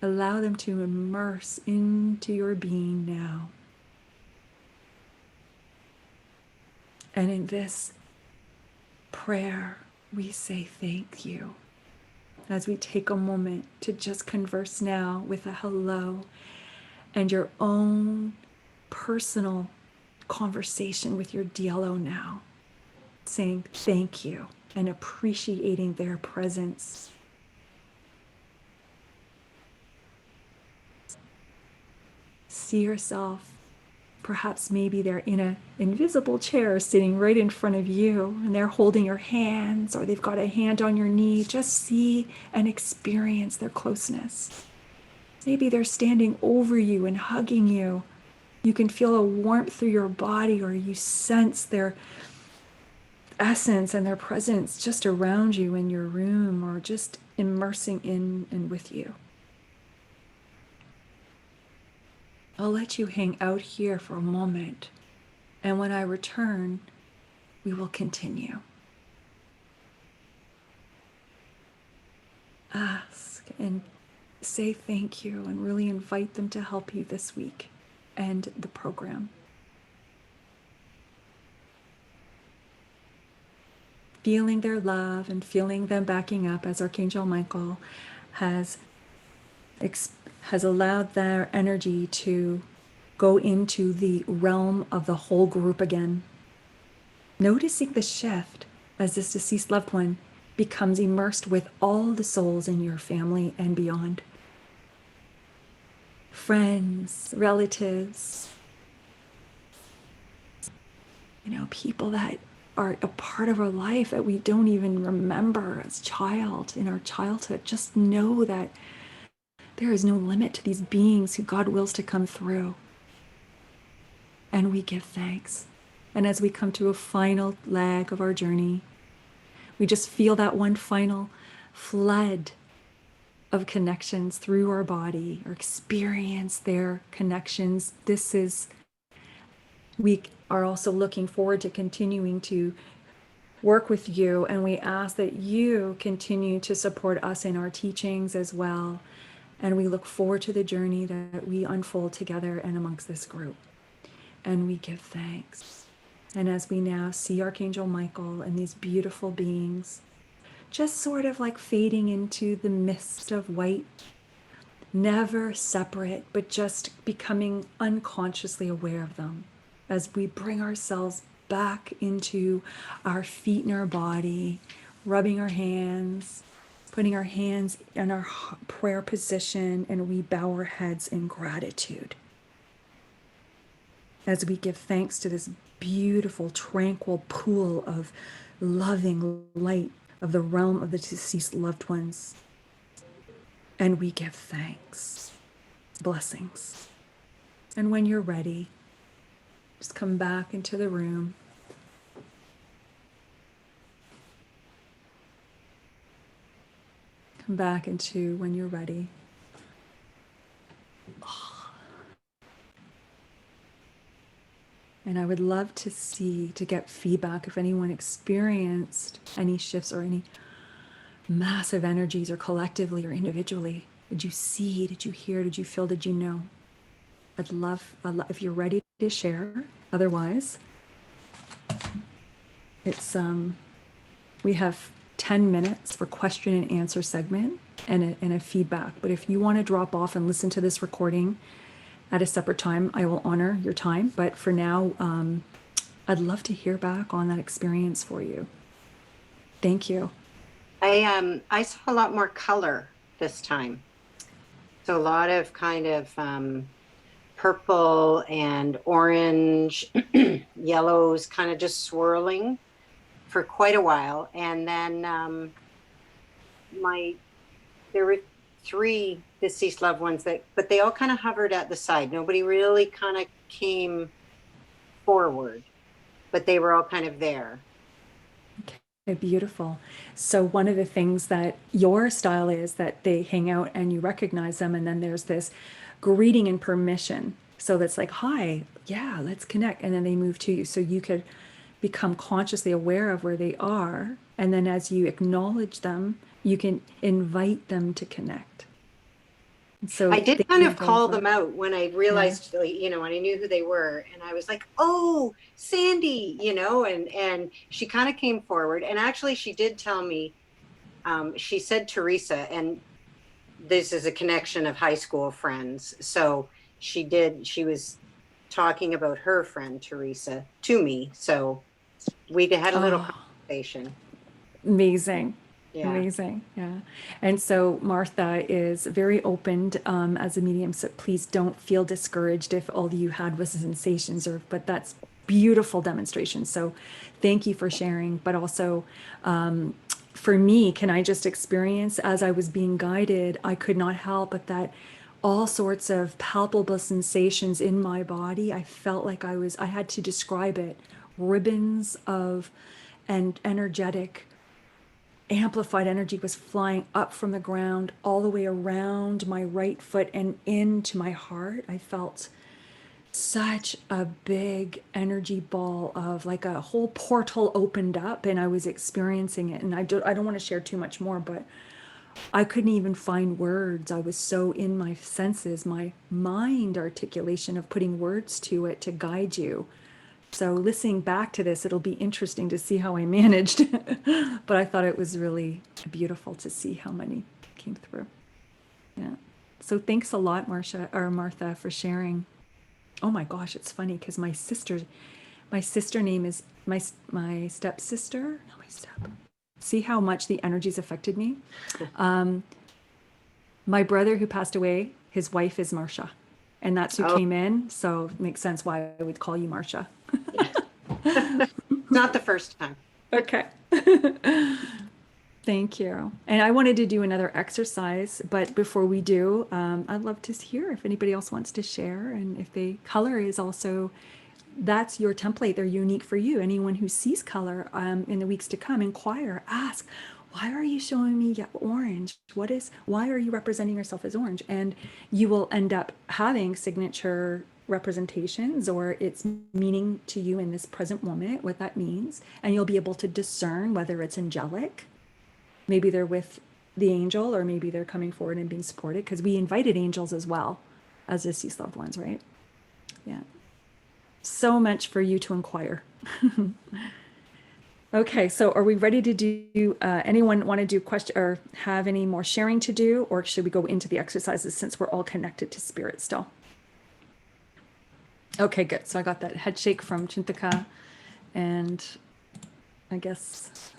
Allow them to immerse into your being now. And in this prayer, we say thank you. As we take a moment to just converse now with a hello and your own personal conversation with your DLO now, saying thank you and appreciating their presence. See yourself, perhaps maybe they're in an invisible chair sitting right in front of you and they're holding your hands, or they've got a hand on your knee. Just see and experience their closeness. Maybe they're standing over you and hugging you. You can feel a warmth through your body, or you sense their essence and their presence just around you in your room, or just immersing in and with you. I'll let you hang out here for a moment, and when I return, we will continue. Ask and say thank you, and really invite them to help you this week and the program. Feeling their love and feeling them backing up, as Archangel Michael has allowed their energy to go into the realm of the whole group again, noticing the shift as this deceased loved one becomes immersed with all the souls in your family and beyond. Friends, relatives, people that are a part of our life that we don't even remember as in our childhood. Just know that there is no limit to these beings who God wills to come through. And we give thanks. And as we come to a final leg of our journey, we just feel that one final flood of connections through our body, or experience their connections. We are also looking forward to continuing to work with you, and we ask that you continue to support us in our teachings as well. And we look forward to the journey that we unfold together and amongst this group. And we give thanks. And as we now see Archangel Michael and these beautiful beings just sort of like fading into the mist of white, never separate, but just becoming unconsciously aware of them as we bring ourselves back into our feet in our body, rubbing our hands, putting our hands in our prayer position, and we bow our heads in gratitude as we give thanks to this beautiful, tranquil pool of loving light of the realm of the deceased loved ones. And we give thanks, blessings. And when you're ready, just come back into the room. Come back into when you're ready. And I would love to get feedback if anyone experienced any shifts or any massive energies, or collectively or individually. Did you see? Did you hear? Did you feel? Did you know? I'd love if you're ready to share. Otherwise, it's we have 10 minutes for question and answer segment and a feedback. But if you want to drop off and listen to this recording at a separate time, I will honor your time. But for now, I'd love to hear back on that experience for you. Thank you. I saw a lot more color this time. So a lot of kind of purple and orange, yellows kind of just swirling for quite a while. And then there were 3 deceased loved ones but they all kind of hovered at the side. Nobody really kind of came forward, but they were all kind of there. Okay, beautiful. So one of the things that your style is that they hang out and you recognize them, and then there's this greeting and permission. So that's like, hi, yeah, let's connect. And then they move to you. So you could become consciously aware of where they are. And then as you acknowledge them, you can invite them to connect. So I did kind of call them out when I realized, when I knew who they were, and I was like, oh, Sandy, and she kind of came forward, and actually she did tell me, she said Teresa, and this is a connection of high school friends. So she was talking about her friend Teresa to me. So we had a little conversation. Amazing. Yeah. Amazing. Yeah. And so Martha is very opened as a medium. So please don't feel discouraged if all you had was sensations, but that's beautiful demonstration. So thank you for sharing. But also for me, can I just experience as I was being guided, I could not help but that all sorts of palpable sensations in my body. I felt like I had to describe it. Ribbons of and energetic amplified energy was flying up from the ground all the way around my right foot and into my heart. I felt such a big energy ball of like a whole portal opened up, and I was experiencing it. And I don't want to share too much more, but I couldn't even find words. I was so in my senses, my mind articulation of putting words to it to guide you. So listening back to this, it'll be interesting to see how I managed, but I thought it was really beautiful to see how many came through. Yeah. So thanks a lot, Martha, for sharing. Oh my gosh, it's funny because my sister name is my stepsister. Not my step. See how much the energies affected me? My brother who passed away, his wife is Marcia. And that's who Oh. came in. So it makes sense why I would call you Marcia. Not the first time. Okay. Thank you. And I wanted to do another exercise, but before we do, I'd love to hear if anybody else wants to share. And if they color is also, that's your template. They're unique for you. Anyone who sees color in the weeks to come, inquire, ask, why are you showing me orange? Why are you representing yourself as orange? And you will end up having signature representations or its meaning to you in this present moment, what that means. And you'll be able to discern whether it's angelic. Maybe they're with the angel, or maybe they're coming forward and being supported, because we invited angels as well as deceased loved ones, right? Yeah. So much for you to inquire. Okay, so are we ready to do, anyone want to do question or have any more sharing to do, or should we go into the exercises since we're all connected to spirit still? Okay, good. So I got that head shake from Chintika, and I guess.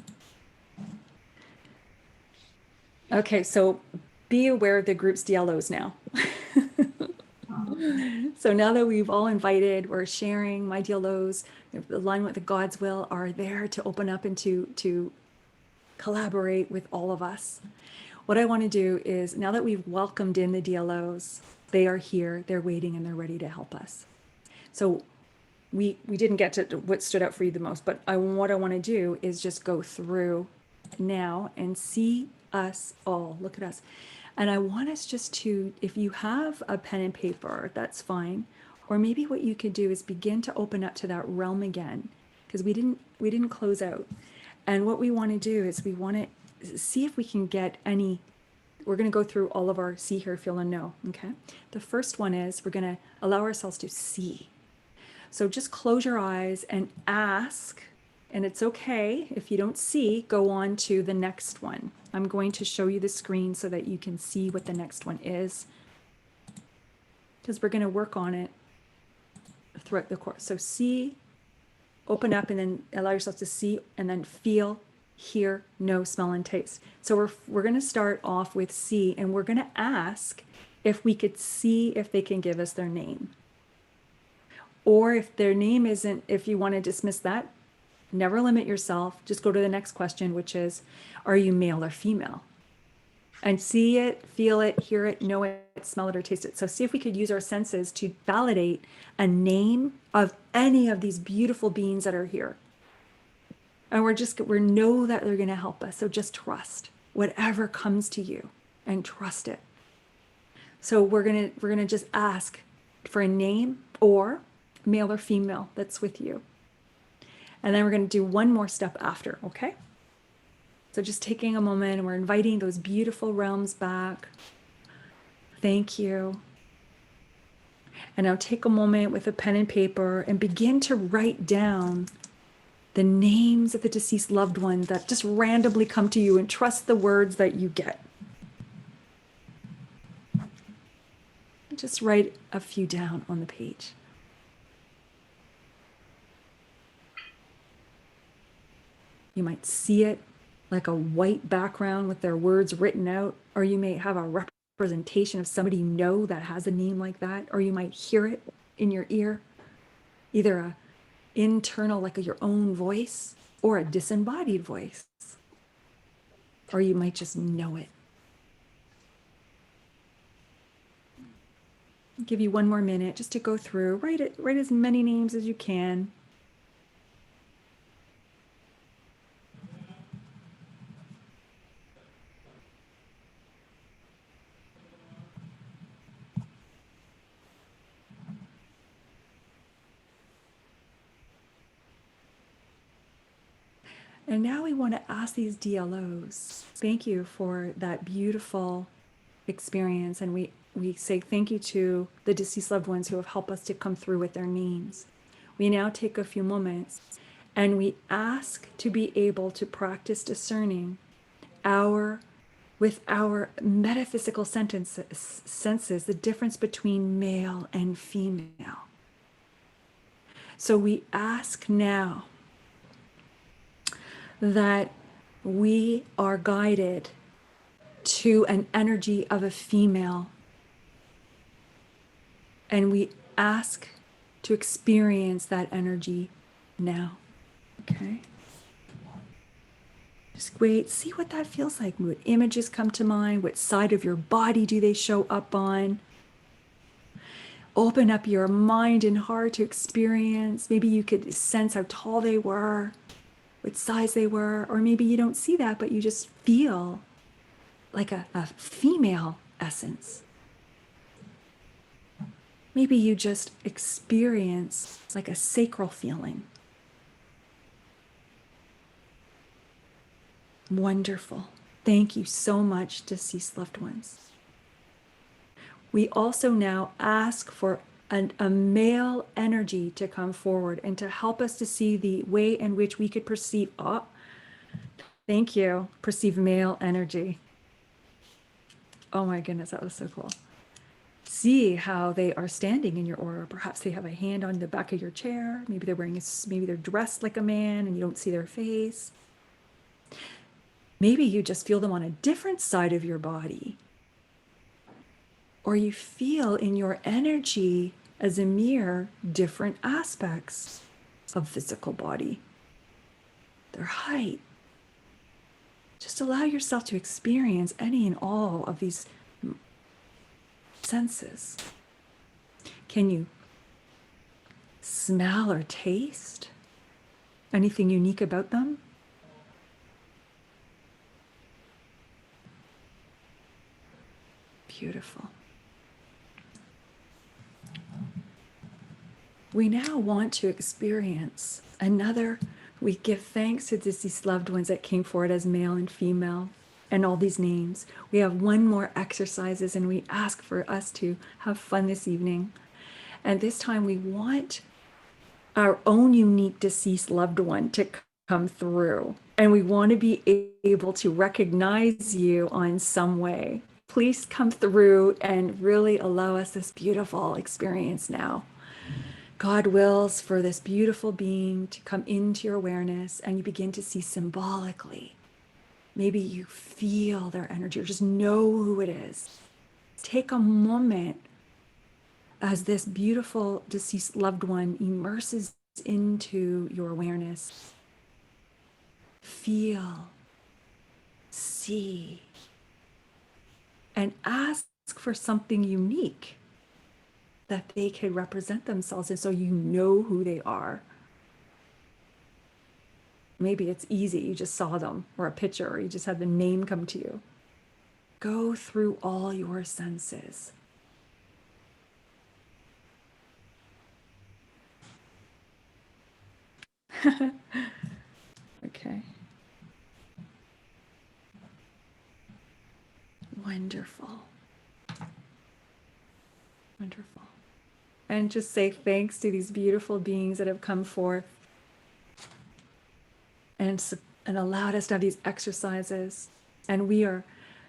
Okay, so be aware of the group's DLOs now. So now that we've all invited, we're sharing, my DLOs, the alignment with God's will are there to open up and to collaborate with all of us. What I want to do is, now that we've welcomed in the DLOs, they are here, they're waiting, and they're ready to help us. So we didn't get to what stood out for you the most, but what I want to do is just go through now and see us all. Look at us. And I want us just to, if you have a pen and paper, that's fine. Or maybe what you could do is begin to open up to that realm again, because we didn't close out. And what we want to do is we want to see if we can get any. We're going to go through all of our see, hear, feel, and know. Okay. The first one is we're going to allow ourselves to see. So just close your eyes and ask. And it's okay if you don't see, go on to the next one. I'm going to show you the screen so that you can see what the next one is, because we're going to work on it throughout the course. So see, open up, and then allow yourself to see, and then feel, hear, know, smell, and taste. So we're going to start off with see, and we're going to ask if we could see if they can give us their name. Or if their name isn't, if you want to dismiss that, never limit yourself. Just go to the next question, which is, are you male or female? And see it, feel it, hear it, know it, smell it, or taste it. So see if we could use our senses to validate a name of any of these beautiful beings that are here. And we know that they're going to help us. So just trust whatever comes to you and trust it. So we're going to just ask for a name, or male or female, that's with you. And then we're going to do one more step after, okay? So just taking a moment, and we're inviting those beautiful realms back. Thank you. And now take a moment with a pen and paper and begin to write down the names of the deceased loved ones that just randomly come to you, and trust the words that you get. Just write a few down on the page. You might see it like a white background with their words written out, or you may have a representation of somebody you know that has a name like that, or you might hear it in your ear, either a internal, like your own voice, or a disembodied voice, or you might just know it. I'll give you one more minute just to go through, write as many names as you can. And now we want to ask these DLOs, thank you for that beautiful experience. And we say thank you to the deceased loved ones who have helped us to come through with their names. We now take a few moments and we ask to be able to practice discerning with our metaphysical senses, the difference between male and female. So we ask now that we are guided to an energy of a female. And we ask to experience that energy now. Okay? Just wait, see what that feels like. What images come to mind? What side of your body do they show up on? Open up your mind and heart to experience. Maybe you could sense how tall they were, what size they were, or maybe you don't see that, but you just feel like a female essence. Maybe you just experience like a sacral feeling. Wonderful. Thank you so much, deceased loved ones. We also now ask for a male energy to come forward and to help us to see the way in which we could perceive, thank you, perceive male energy. Oh my goodness, that was so cool. See how they are standing in your aura. Perhaps they have a hand on the back of your chair. Maybe they're maybe they're dressed like a man and you don't see their face. Maybe you just feel them on a different side of your body. Or you feel in your energy as a mirror different aspects of physical body. Their height. Just allow yourself to experience any and all of these senses. Can you smell or taste anything unique about them? Beautiful. We now want to experience we give thanks to deceased loved ones that came forward as male and female and all these names. We have one more exercises and we ask for us to have fun this evening. And this time we want our own unique deceased loved one to come through. And we want to be able to recognize you on some way. Please come through and really allow us this beautiful experience now. God wills for this beautiful being to come into your awareness and you begin to see symbolically. Maybe you feel their energy or just know who it is. Take a moment as this beautiful deceased loved one immerses into your awareness. Feel, see, and ask for something unique that they could represent themselves in so you know who they are. Maybe it's easy, you just saw them or a picture or you just had the name come to you. Go through all your senses. Okay. Wonderful. Wonderful. And just say thanks to these beautiful beings that have come forth and allowed us to have these exercises. And we are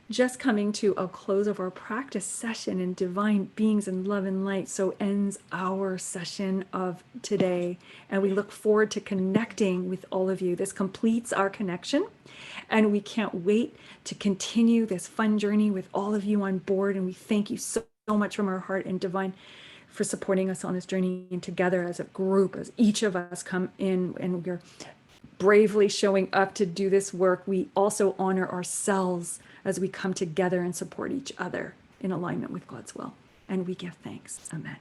just coming to a close of our practice session in divine beings and love and light. So ends our session of today. And we look forward to connecting with all of you. This completes our connection. And we can't wait to continue this fun journey with all of you on board. And we thank you so much from our heart and divine for supporting us on this journey and together as a group, as each of us come in and we're bravely showing up to do this work. We also honor ourselves as we come together and support each other in alignment with God's will. And we give thanks. Amen.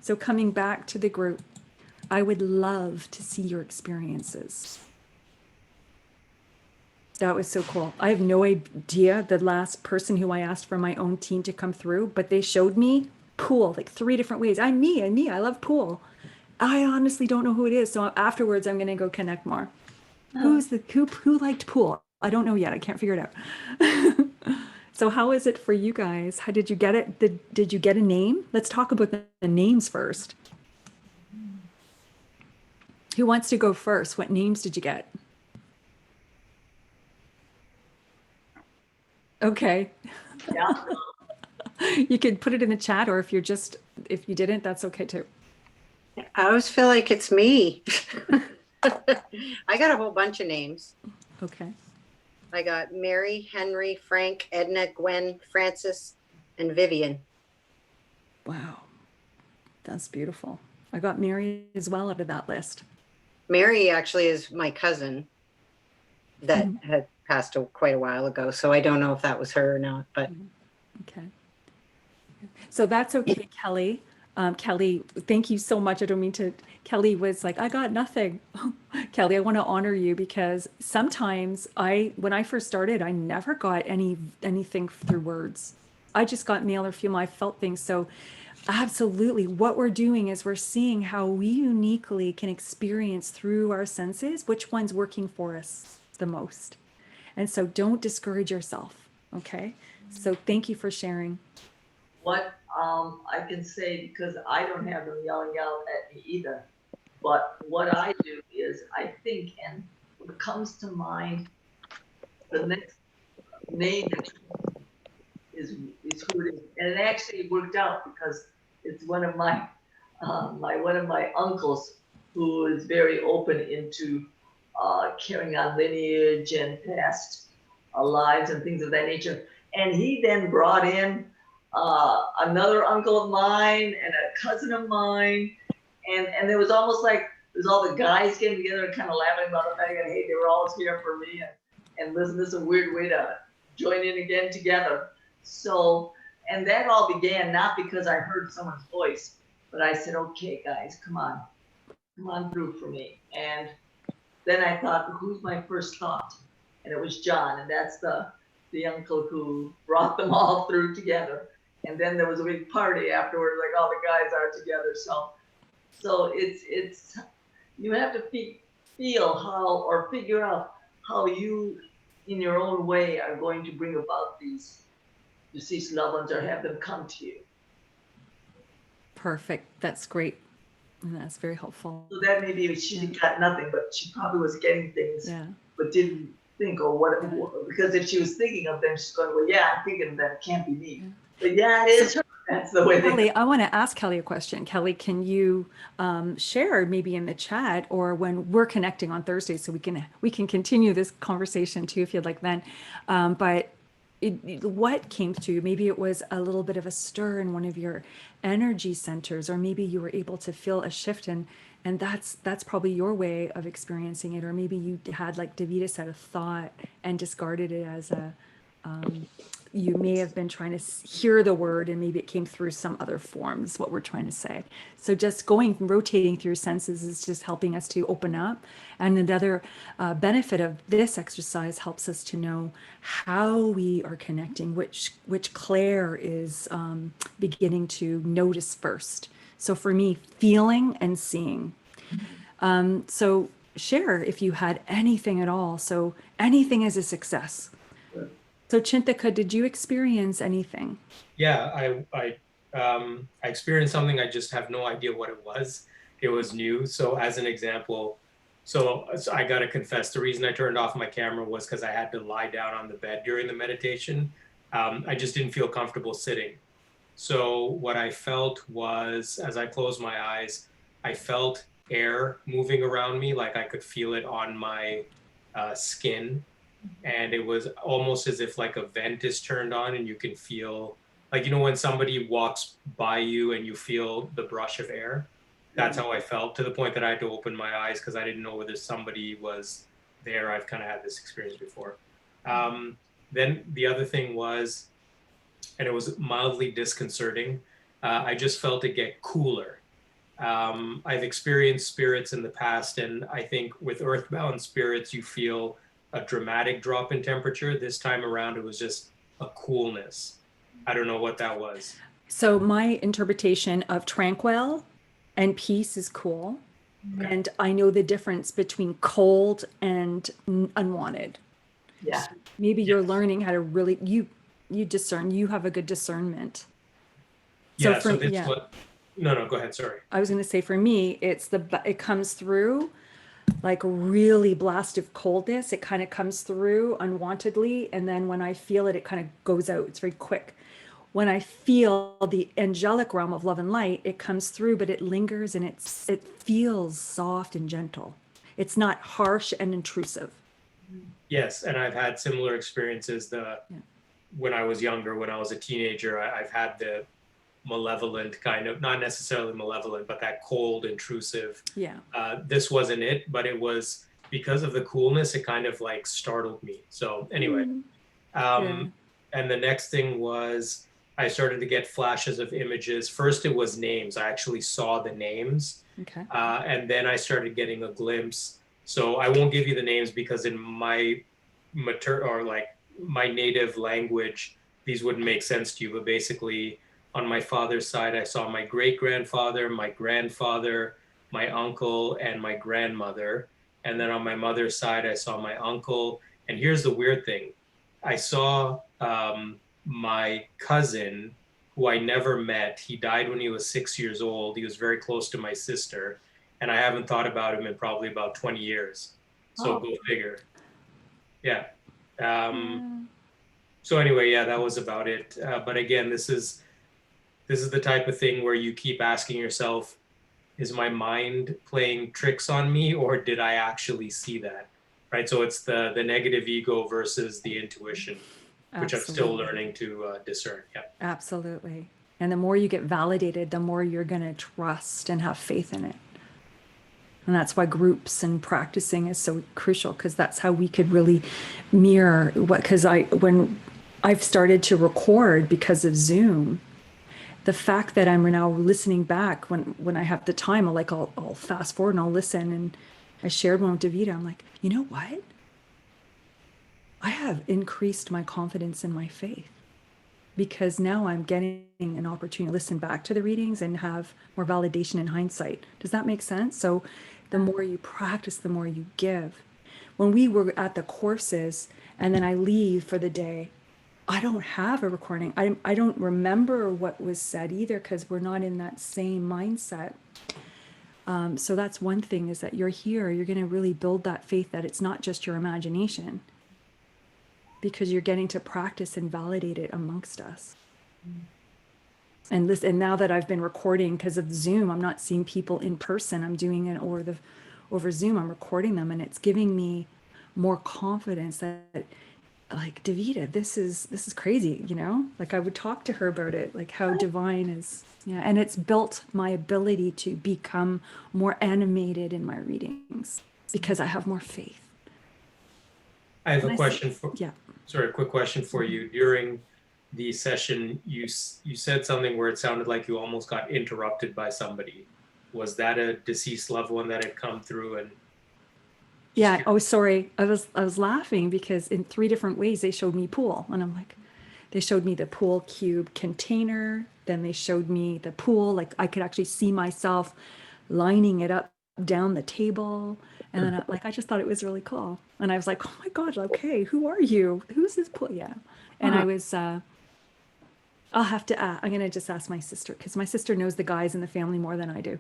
So coming back to the group, I would love to see your experiences. That was so cool. I have no idea the last person who I asked for my own team to come through, but they showed me pool, like 3 different ways. I'm me, I love pool. I honestly don't know who it is. So afterwards, I'm going to go connect more. Who liked pool? I don't know yet. I can't figure it out. So how is it for you guys? How did you get it? Did you get a name? Let's talk about the names first. Who wants to go first? What names did you get? Okay. Yeah. You could put it in the chat, or if you didn't, that's okay too. I always feel like it's me. I got a whole bunch of names. Okay. I got Mary, Henry, Frank, Edna, Gwen, Francis, and Vivian. Wow. That's beautiful. I got Mary as well out of that list. Mary actually is my cousin that had passed quite a while ago. So I don't know if that was her or not, but Okay. So that's okay, Kelly. Kelly, thank you so much. I don't mean to. Kelly was like, I got nothing. Kelly, I want to honor you because sometimes when I first started, I never got anything through words. I just got male or female. I felt things. So absolutely, what we're doing is we're seeing how we uniquely can experience through our senses which one's working for us the most. And so don't discourage yourself. Okay. So thank you for sharing. What I can say, because I don't have them yelling out at me either, but what I do is I think, and what comes to mind, the next name is who it is, and it actually worked out because it's one of my one of my uncles who is very open into carrying on lineage and past lives and things of that nature, and he then brought in another uncle of mine and a cousin of mine, and it was almost like it was all the guys getting together and kind of laughing about the fact that hey, they were always here for me, and listen, this is a weird way to join in again together. So, and that all began not because I heard someone's voice, but I said, okay, guys, come on through for me. And then I thought, who's my first thought? And it was John, and that's the uncle who brought them all through together. And then there was a big party afterwards, like all the guys are together. So it's you have to feel how or figure out how you, in your own way, are going to bring about these deceased loved ones or have them come to you. Perfect. That's great. And that's very helpful. So that maybe she got nothing, but she probably was getting things, Yeah. but didn't think or what, because if she was thinking of them, she's going, well, yeah, I'm thinking of that. It can't be me. Yeah. But yeah, it is her. That's the way Kelly, I want to ask Kelly a question. Kelly, can you share maybe in the chat or when we're connecting on Thursday so we can continue this conversation too if you'd like then. But what came to you? Maybe it was a little bit of a stir in one of your energy centers, or maybe you were able to feel a shift and that's probably your way of experiencing it. Or maybe you had, like Davida said, a thought and discarded it as you may have been trying to hear the word and maybe it came through some other form is what we're trying to say. So just rotating through senses is just helping us to open up. And another benefit of this exercise helps us to know how we are connecting, which Claire is beginning to notice first. So for me, feeling and seeing. So share if you had anything at all. So anything is a success. So Chintika, did you experience anything? Yeah, I experienced something. I just have no idea what it was. It was new. So as an example, so I got to confess, the reason I turned off my camera was because I had to lie down on the bed during the meditation. I just didn't feel comfortable sitting. So what I felt was, as I closed my eyes, I felt air moving around me, like I could feel it on my skin. And it was almost as if like a vent is turned on and you can feel, like, you know, when somebody walks by you and you feel the brush of air. That's how I felt, to the point that I had to open my eyes because I didn't know whether somebody was there. I've kind of had this experience before. Then the other thing was, and it was mildly disconcerting, I just felt it get cooler. I've experienced spirits in the past, and I think with earthbound spirits, you feel a dramatic drop in temperature. This time around, it was just a coolness. I don't know what that was. So my interpretation of tranquil and peace is cool. Okay. And I know the difference between cold and unwanted. Yeah. So maybe you're learning how to really, you discern, you have a good discernment. Yeah, so that's what, no, go ahead, sorry. I was going to say, for me, it comes through like really blastive coldness. It kind of comes through unwantedly. And then when I feel it, it kind of goes out. It's very quick. when I feel the angelic realm of love and light, it comes through, but it lingers and it feels soft and gentle. It's not harsh and intrusive. Yes, and I've had similar experiences. When I was younger, when I was a teenager, I've had the malevolent kind of, not necessarily malevolent, but that cold, intrusive. Yeah. This wasn't it, but it was because of the coolness. It kind of like startled me. So anyway, Yeah. and the next thing was I started to get flashes of images. First, it was names. I actually saw the names, Okay. and then I started getting a glimpse. So I won't give you the names because in my my native language, these wouldn't make sense to you. But basically, on my father's side, I saw my great grandfather, my grandfather, my uncle, and my grandmother. And then on my mother's side, I saw my uncle. And here's the weird thing: I saw my cousin, who I never met. He died when he was 6 years old. He was very close to my sister, and I haven't thought about him in probably about 20 years. So go figure. Yeah. So anyway, yeah, that was about it. But again, this is the type of thing where you keep asking yourself, is my mind playing tricks on me, or did I actually see that? Right. So it's the negative ego versus the intuition, which I'm still Absolutely. learning to discern. Yeah. Absolutely. And the more you get validated, the more you're going to trust and have faith in it. And that's why groups and practicing is so crucial, because that's how we could really mirror because when I've started to record because of Zoom, the fact that I'm now listening back when I have the time, I'll fast forward and I'll listen. And I shared one with Davida. I'm like, you know what? I have increased my confidence in my faith, because now I'm getting an opportunity to listen back to the readings and have more validation in hindsight. Does that make sense? So the more you practice, the more you give. When we were at the courses and then I leave for the day, I don't have a recording. I don't remember what was said either, because we're not in that same mindset. So that's one thing, is that you're here, you're going to really build that faith that it's not just your imagination, because you're getting to practice and validate it amongst us. And now that I've been recording because of Zoom, I'm not seeing people in person. I'm doing it over Zoom. I'm recording them, and it's giving me more confidence that, like, Davida, this is crazy, Like, I would talk to her about it, like how divine is. Yeah, and it's built my ability to become more animated in my readings because I have more faith. I have And a question for. Yeah. Sorry, a quick question for you. During the session, you said something where it sounded like you almost got interrupted by somebody. Was that a deceased loved one that had come through? And yeah. Oh, sorry. I was laughing because in 3 different ways they showed me pool, and I'm like, they showed me the pool cube container. Then they showed me the pool, like I could actually see myself lining it up down the table. And then I just thought it was really cool. And I was like, oh my God, okay, who are you? Who's this pool? Yeah. And I was, I'll have to, I'm going to just ask my sister, because my sister knows the guys in the family more than I do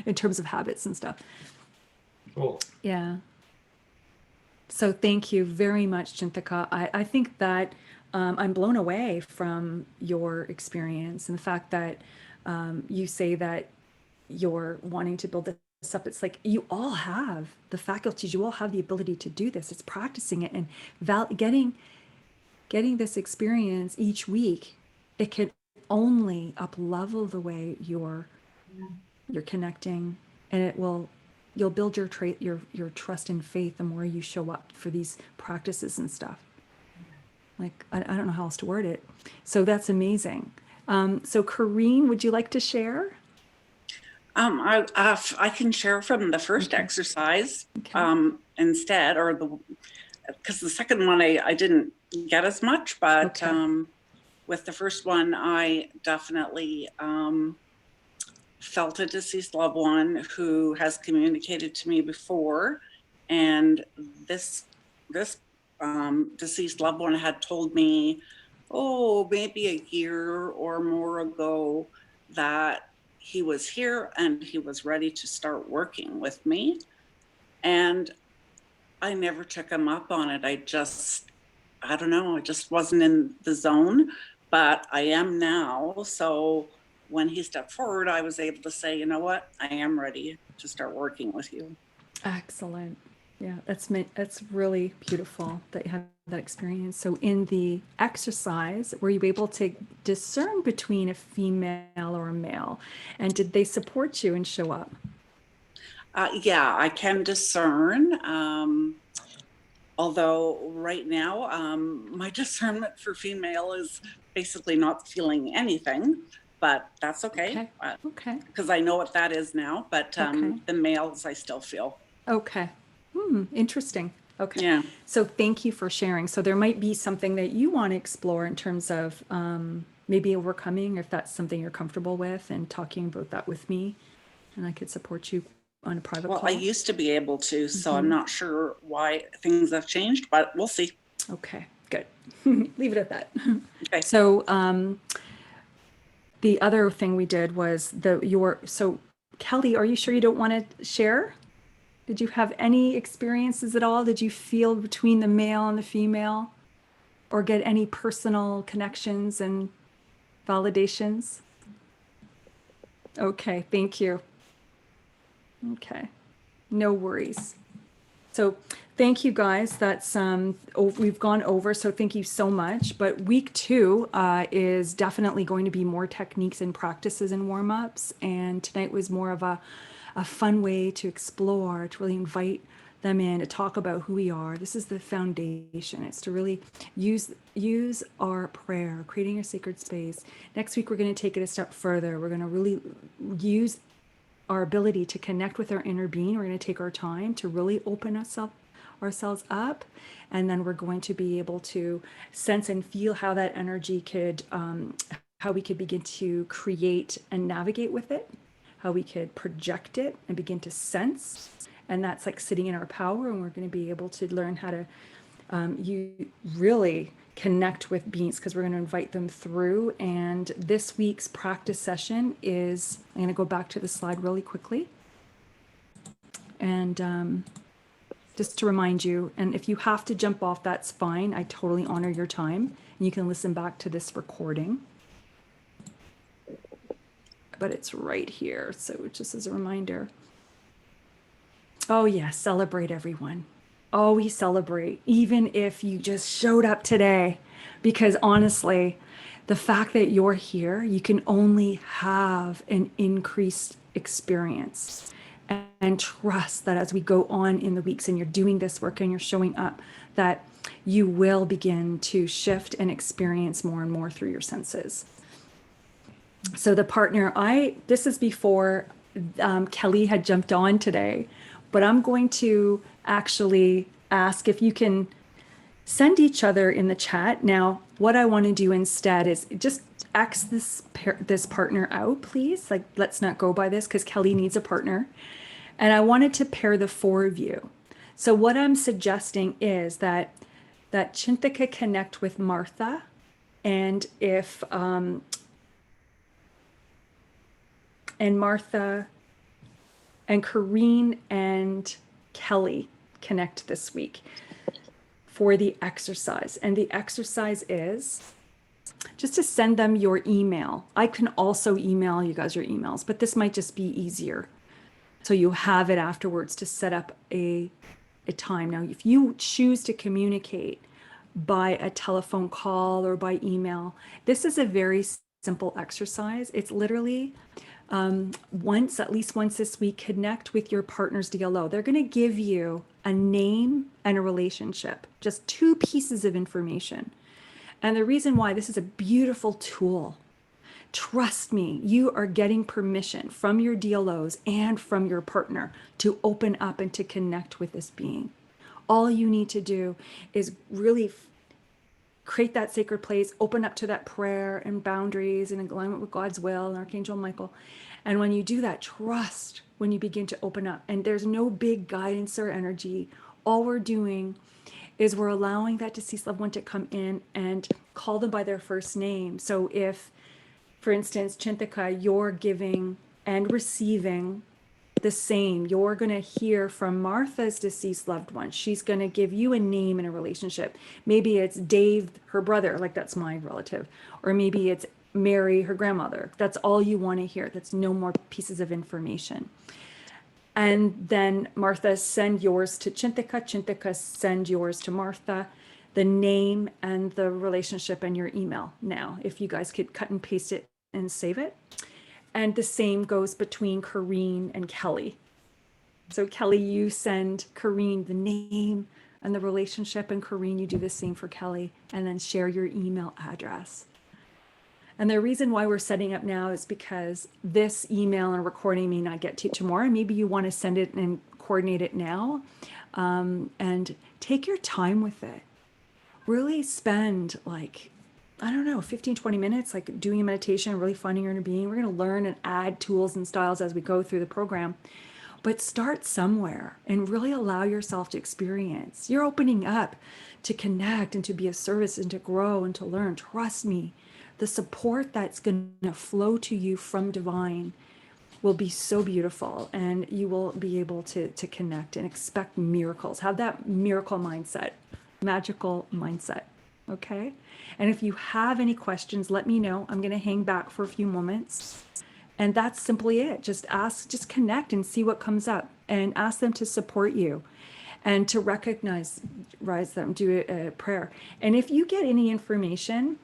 in terms of habits and stuff. cool. Yeah. So thank you very much, Chinthika. I think that I'm blown away from your experience and the fact that you say that you're wanting to build this up. It's like you all have the faculties, you all have the ability to do this. It's practicing it and getting this experience each week. It can only up level the way you're connecting, and you'll build your trust and faith the more you show up for these practices and stuff. Like, I don't know how else to word it. So that's amazing. So Corrine, would you like to share? I can share from the first exercise instead, because the second one I didn't get as much, but with the first one, I definitely felt a deceased loved one who has communicated to me before, and this deceased loved one had told me, maybe a year or more ago, that he was here and he was ready to start working with me. And I never took him up on it. I don't know, I just wasn't in the zone. but I am now. So when he stepped forward, I was able to say, you know what, I am ready to start working with you. Excellent. Yeah, that's really beautiful that you had that experience. So in the exercise, were you able to discern between a female or a male? And did they support you and show up? Yeah, I can discern. Although right now, my discernment for female is basically not feeling anything, but that's okay. Okay. Okay. Because I know what that is now, but Okay. the males I still feel. Okay. Interesting. Okay. Yeah. So thank you for sharing. So there might be something that you want to explore in terms of maybe overcoming, if that's something you're comfortable with, and talking about that with me, and I could support you on a private Well, call. I used to be able to, so I'm not sure why things have changed, but we'll see. Okay, good. Leave it at that. Okay. So the other thing we did was so Kelly, are you sure you don't want to share? Did you have any experiences at all? Did you feel between the male and the female, or get any personal connections and validations? Okay, thank you. Okay, no worries. So thank you guys. That's we've gone over, so thank you so much. But week 2 is definitely going to be more techniques and practices and warm-ups. And tonight was more of a fun way to explore, to really invite them in, to talk about who we are. This is the foundation. It's to really use our prayer, creating a sacred space. Next week, we're going to take it a step further. We're going to really use our ability to connect with our inner being. We're going to take our time to really open ourselves up, and then we're going to be able to sense and feel how that energy could, how we could begin to create and navigate with it, how we could project it and begin to sense. And that's like sitting in our power, and we're going to be able to learn how to you really connect with beings, because we're going to invite them through. And this week's practice session is, I'm going to go back to the slide really quickly. And just to remind you, and if you have to jump off, that's fine. I totally honor your time. And you can listen back to this recording. But it's right here. So just as a reminder. Oh yeah, celebrate everyone. Always celebrate, even if you just showed up today, because honestly, the fact that you're here, you can only have an increased experience, and trust that as we go on in the weeks and you're doing this work and you're showing up, that you will begin to shift and experience more and more through your senses. So the partner, this is before Kelly had jumped on today, but I'm going to actually ask if you can send each other in the chat. Now, what I want to do instead is just X this partner out, please. Like, let's not go by this, because Kelly needs a partner. And I wanted to pair the 4 of you. So what I'm suggesting is that Chinthika connect with Martha, and if and Martha and Corrine and Kelly connect this week for the exercise. And the exercise is just to send them your email. I can also email you guys your emails, but this might just be easier. So you have it afterwards to set up a time. Now, if you choose to communicate by a telephone call or by email, this is a very simple exercise. It's literally at least once this week, connect with your partner's DLO. They're going to give you a name and a relationship, just 2 pieces of information. And the reason why this is a beautiful tool, trust me, you are getting permission from your DLOs and from your partner to open up and to connect with this being. All you need to do is really create that sacred place, open up to that prayer and boundaries and alignment with God's will and Archangel Michael. And when you do that, trust when you begin to open up. And there's no big guidance or energy. All we're doing is we're allowing that deceased loved one to come in and call them by their first name. So if, for instance, Chinthika, you're giving and receiving the same. You're going to hear from Martha's deceased loved one. She's going to give you a name in a relationship. Maybe it's Dave, her brother, like that's my relative, or maybe it's Mary, her grandmother. That's all you want to hear. That's no more pieces of information. And then Martha, send yours to Chintika. Chintika, send yours to Martha, the name and the relationship and your email now. If you guys could cut and paste it and save it. And the same goes between Corrine and Kelly. So Kelly, you send Corrine the name and the relationship, and Corrine, you do the same for Kelly, and then share your email address. And the reason why we're setting up now is because this email and recording may not get to you tomorrow. Maybe you want to send it and coordinate it now, and take your time with it. Really spend like, I don't know, 15, 20 minutes, like doing a meditation, really finding your inner being. We're going to learn and add tools and styles as we go through the program. But start somewhere and really allow yourself to experience. You're opening up to connect and to be of service and to grow and to learn. Trust me, the support that's going to flow to you from divine will be so beautiful, and you will be able to connect and expect miracles. Have that miracle mindset, magical mindset. Okay. And if you have any questions, let me know. I'm going to hang back for a few moments. And that's simply it. Just ask, just connect and see what comes up, and ask them to support you and to recognize them, do a prayer. And if you get any information,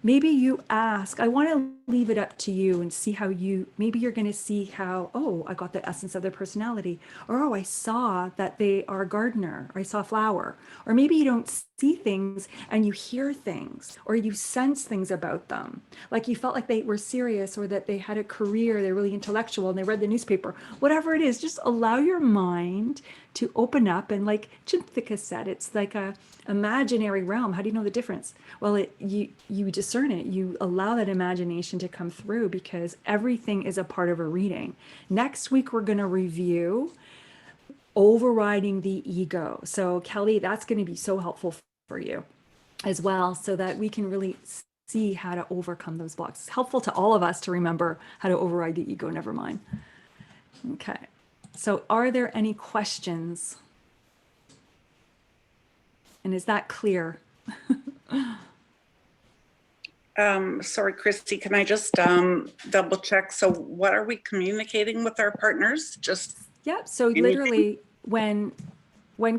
maybe you ask, I want to leave it up to you and see how maybe you're going to see how, oh, I got the essence of their personality. Or, oh, I saw that they are a gardener, or I saw a flower. Or maybe you don't see things and you hear things, or you sense things about them. Like you felt like they were serious, or that they had a career, they're really intellectual, and they read the newspaper. Whatever it is, just allow your mind to open up. And like Chintika said, it's like a imaginary realm. How do you know the difference? Well, you discern it. You allow that imagination to come through, because everything is a part of a reading. Next week, we're going to review overriding the ego. So Kelly, that's going to be so helpful for you as well, so that we can really see how to overcome those blocks. It's helpful to all of us to remember how to override the ego, never mind. Okay. So are there any questions? And is that clear? Sorry, Christy, can I just double check? So what are we communicating with our partners? Just Yep. So literally when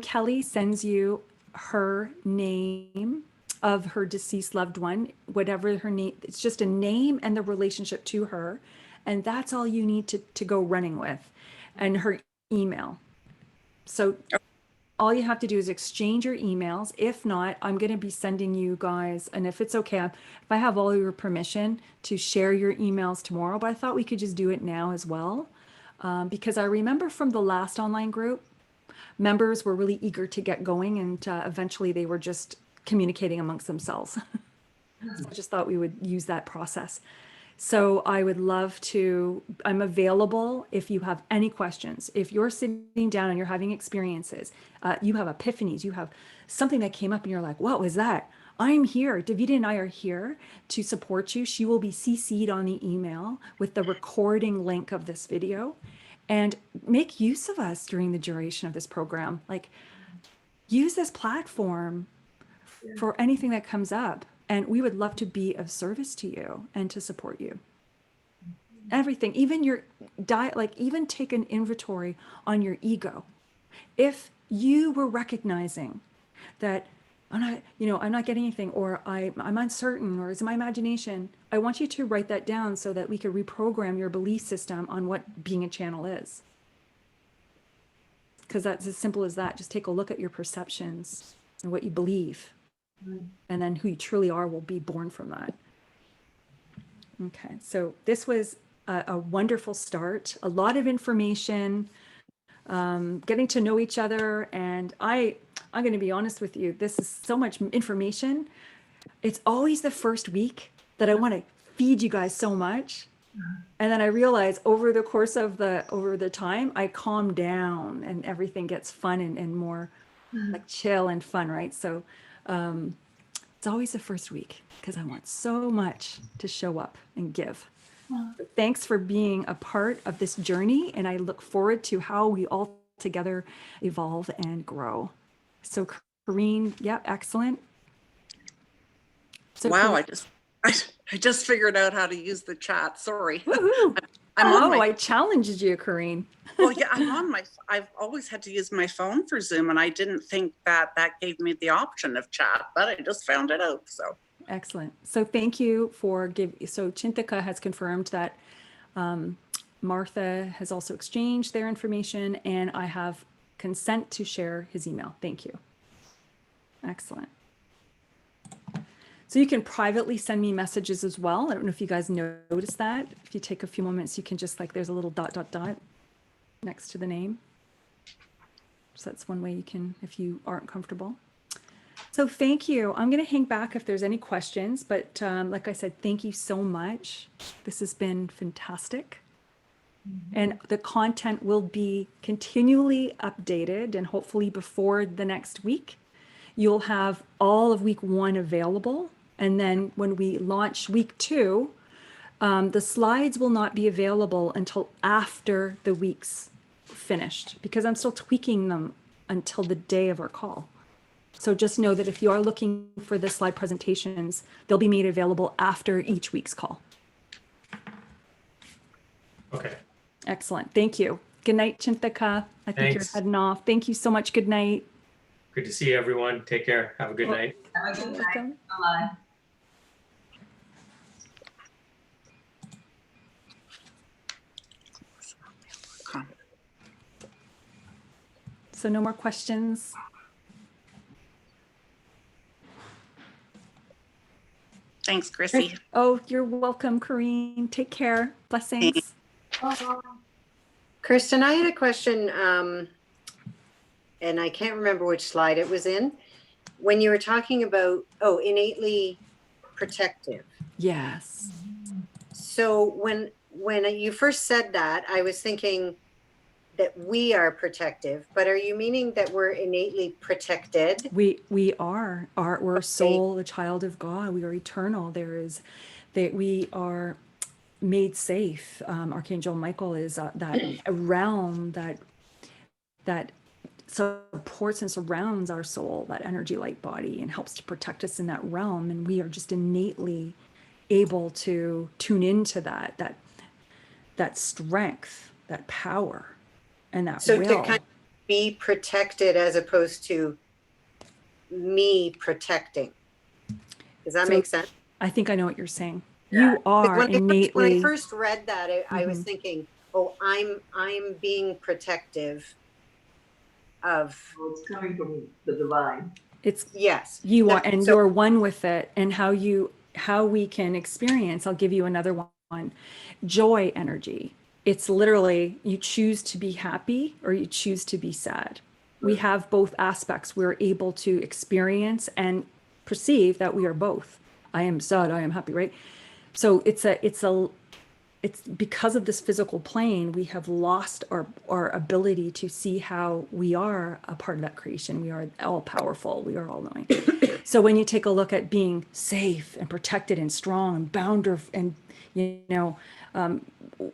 Kelly sends you her name of her deceased loved one, whatever her name, it's just a name and the relationship to her. And that's all you need to go running with, and her email. So all you have to do is exchange your emails. If not, I'm going to be sending you guys, and if it's okay, if I have all your permission to share your emails tomorrow, but I thought we could just do it now as well. Because I remember from the last online group, members were really eager to get going, and eventually they were just communicating amongst themselves. So I just thought we would use that process. So I would love to, I'm available if you have any questions. If you're sitting down and you're having experiences, you have epiphanies, you have something that came up and you're like, what was that? I'm here. Davida and I are here to support you. She will be CC'd on the email with the recording link of this video, and make use of us during the duration of this program. Like, use this platform for anything that comes up. And we would love to be of service to you and to support you. Everything, even your diet, like even take an inventory on your ego. If you were recognizing that I'm not getting anything, or I'm uncertain, or is it my imagination? I want you to write that down so that we could reprogram your belief system on what being a channel is. Because that's as simple as that. Just take a look at your perceptions and what you believe. And then who you truly are will be born from that. Okay, so this was a wonderful start. A lot of information, getting to know each other. And I'm going to be honest with you, this is so much information. It's always the first week that I want to feed you guys so much. And then I realize over the course of the time, I calm down and everything gets fun and more like chill and fun, right? So it's always the first week, because I want so much to show up and give. Thanks for being a part of this journey, and I look forward to how we all together evolve and grow. So, Corrine, yeah, excellent. So, Wow, Corrine- I just figured out how to use the chat. Sorry. Woohoo! I'm on Oh, my I challenged you, Corrine. well, yeah, I've always had to use my phone for Zoom, and I didn't think that gave me the option of chat, but I just found it out. So Excellent. So thank you for so Chintika has confirmed that Martha has also exchanged their information, and I have consent to share his email. Thank you. Excellent. So you can privately send me messages as well. I don't know if you guys noticed that. If you take a few moments, you can just there's a little ... next to the name. So that's one way you can, if you aren't comfortable. So thank you. I'm going to hang back if there's any questions, but like I said, thank you so much. This has been fantastic. And the content will be continually updated, and hopefully before the next week, you'll have all of week 1 available. And then when we launch week 2, the slides will not be available until after the week's finished, because I'm still tweaking them until the day of our call. So just know that if you are looking for the slide presentations, they'll be made available after each week's call. Okay. Excellent. Thank you. Good night, Chintika. I think you're Thanks. heading off. Thank you so much. Good night. Good to see everyone. Take care. Have a good night. Have a good night. Welcome. Bye. So no more questions. thanks, Chrissy. Oh, you're welcome, Corrine. Take care. Blessings. Kristen, I had a question, and I can't remember which slide it was in. When you were talking about, innately protective. Yes. So when you first said that, I was thinking that we are protective, but are you meaning that we're innately protected? We are. We're a soul, a child of God. We are eternal. We are made safe. Archangel Michael is that a realm that supports and surrounds our soul, that energy light body, and helps to protect us in that realm. And we are just innately able to tune into that strength, that power, and that So will. to kind of be protected as opposed to me protecting. Does that make sense? I think I know what you're saying. Yeah. You are When innately. I first read that, I was thinking, I'm being protective of. Well, it's coming from the divine. It's Yes. you are, and So- you're one with it. And how we can experience. I'll give you another one. Joy energy. It's literally you choose to be happy or you choose to be sad. We have both aspects. We're able to experience and perceive that we are both. I am sad, I am happy, right? So it's because of this physical plane, we have lost our ability to see how we are a part of that creation. We are all powerful. We are all knowing. So when you take a look at being safe and protected and strong and bounded, and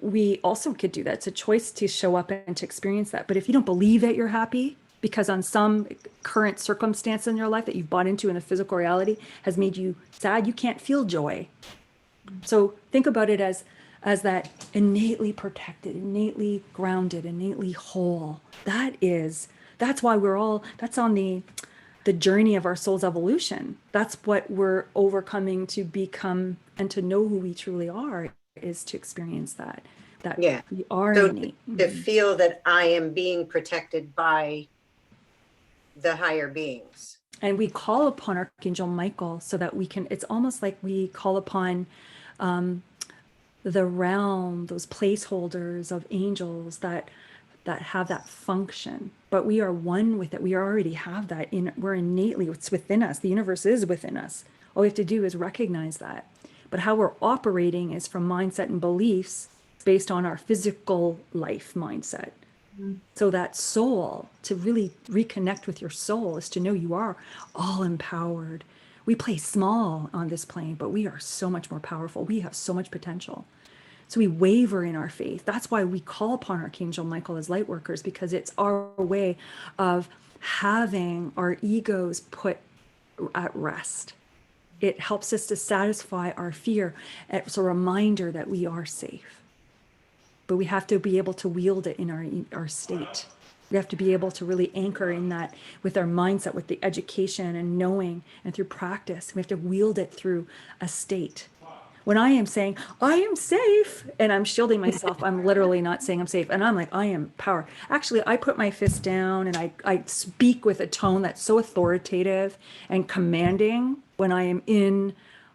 we also could do that. It's a choice to show up and to experience that. But if you don't believe that you're happy, because on some current circumstance in your life that you've bought into in a physical reality has made you sad, you can't feel joy. So think about it as that innately protected, innately grounded, innately whole. That's why that's on the journey of our soul's evolution. That's what we're overcoming to become and to know who we truly are, is to experience that Yeah. we are So innate. to feel that I am being protected by the higher beings. And we call upon Archangel Michael so that we can, it's almost like we call upon the realm, those placeholders of angels that have that function, but we are one with it. We already have that we're innately, it's within us. The universe is within us. All we have to do is recognize that. But how we're operating is from mindset and beliefs based on our physical life mindset. So that soul, to really reconnect with your soul, is to know you are all empowered. We play small on this plane, but we are so much more powerful. We have so much potential. So we waver in our faith. That's why we call upon Archangel Michael as light workers, because it's our way of having our egos put at rest. It helps us to satisfy our fear. It's a reminder that we are safe. But we have to be able to wield it in our state. We have to be able to really anchor in that with our mindset, with the education and knowing, and through practice. We have to wield it through a state. When I am saying, I am safe, and I'm shielding myself, I'm literally not saying I'm safe. And I'm like, I am power. Actually, I put my fist down and I speak with a tone that's so authoritative and commanding when I am in,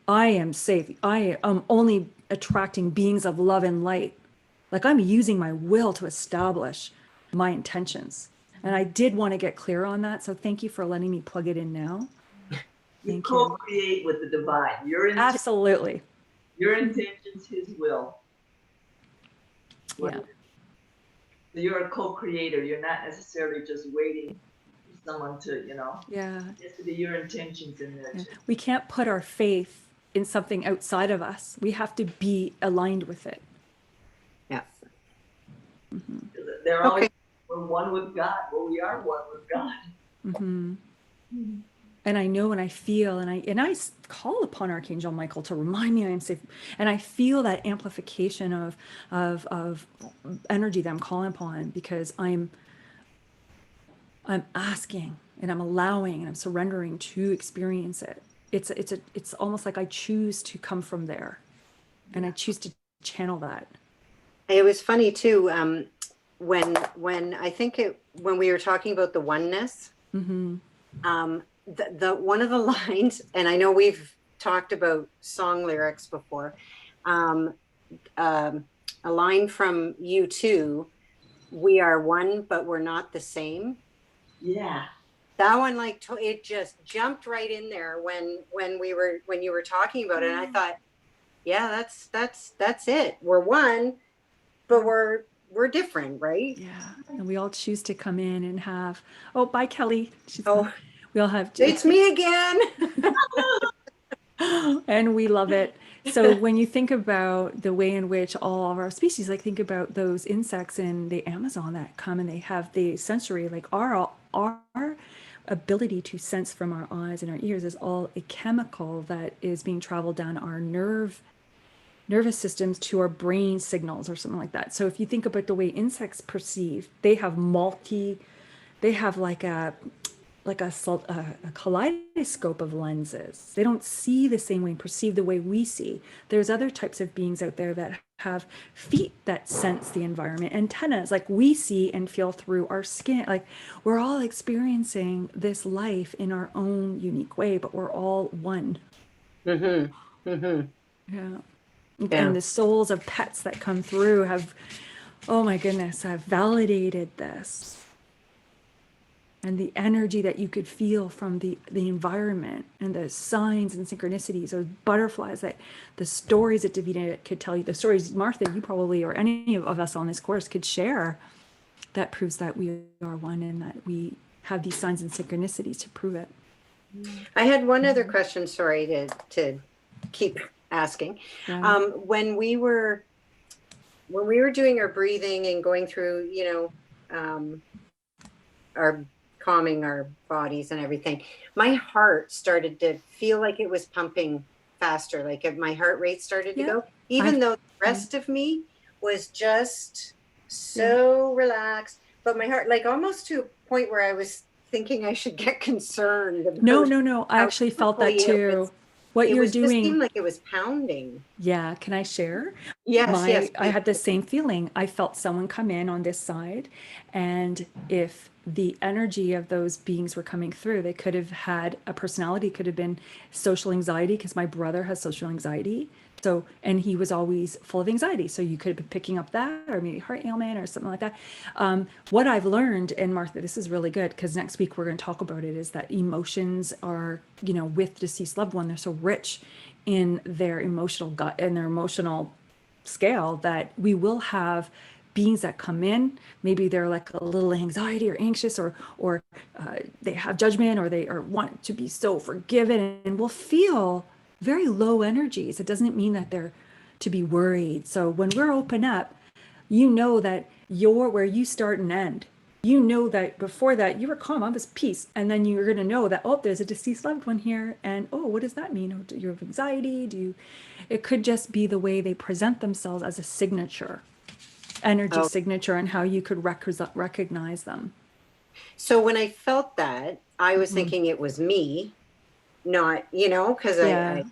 I am safe. I am only attracting beings of love and light. Like I'm using my will to establish my intentions. And I did want to get clear on that. So thank you for letting me plug it in now. You Thank you. co-create with the divine. Absolutely. Your intentions, his will. Yeah. So you're a co-creator. You're not necessarily just waiting for someone to, Yeah. it has to be your intentions in there Yeah. too. We can't put our faith in something outside of us. We have to be aligned with it. Yeah. They're always, Okay. we're one with God. Well, we are one with God. Mm-hmm. And I know and I feel and I call upon Archangel Michael to remind me I am safe. And I feel that amplification of energy that I'm calling upon, because I'm asking and I'm allowing and I'm surrendering to experience it. It's almost like I choose to come from there, and I choose to channel that. It was funny too, when I think when we were talking about the oneness, Mm-hmm. The one of the lines, and I know we've talked about song lyrics before, a line from U2, "We are one, but we're not the same." Yeah. That one, like, it just jumped right in there when you were talking about it, and I thought, yeah, that's it. We're one, but we're different, right? Yeah, and we all choose to come in and have. Oh, bye, Kelly. Oh, we all have. it's me again. And we love it. So when you think about the way in which all of our species, like think about those insects in the Amazon that come and they have the sensory, like our ability to sense from our eyes and our ears is all a chemical that is being traveled down our nervous systems to our brain signals or something like that. So if you think about the way insects perceive, they have like a kaleidoscope of lenses. They don't see the same way and perceive the way we see. There's other types of beings out there that have feet that sense the environment, antennas, like we see and feel through our skin. Like we're all experiencing this life in our own unique way, but we're all one. Mm-hmm. Mm-hmm. Yeah. Yeah. And the souls of pets that come through have, oh my goodness, have validated this. And the energy that you could feel from the environment and the signs and synchronicities, those butterflies, that the stories that Davina could tell you, the stories, Martha, you probably, or any of us on this course could share, that proves that we are one and that we have these signs and synchronicities to prove it. I had one other question, sorry, to keep asking. Yeah. When we were doing our breathing and going through, our calming our bodies and everything, my heart started to feel like it was pumping faster, like my heart rate started to go, even though the rest of me was just so relaxed, but my heart, like almost to a point where I was thinking I should get concerned. No. I actually felt that too. What you're doing. Just seemed like it was pounding. Yeah. Can I share? Yes. I had the same feeling. I felt someone come in on this side, and if the energy of those beings were coming through, they could have had a personality, could have been social anxiety, because my brother has social anxiety. So, and he was always full of anxiety. So you could have been picking up that, or maybe heart ailment or something like that. What I've learned, and Martha, this is really good, because next week we're going to talk about it, is that emotions are, with deceased loved one, they're so rich in their emotional gut and their emotional scale that we will have beings that come in, maybe they're like a little anxiety or anxious, or they have judgment, or they want to be so forgiven, and will feel very low energies. It doesn't mean that to be worried. So when we're open up, you know that you're where you start and end. You know that before that you were calm, I was peace. And then you're going to know that, oh, there's a deceased loved one here. And oh, what does that mean? Oh, do you have anxiety? It could just be the way they present themselves as a signature, energy Oh. signature, and how you could recognize them. So when I felt that, I was Mhm. thinking it was me, not, because Yeah.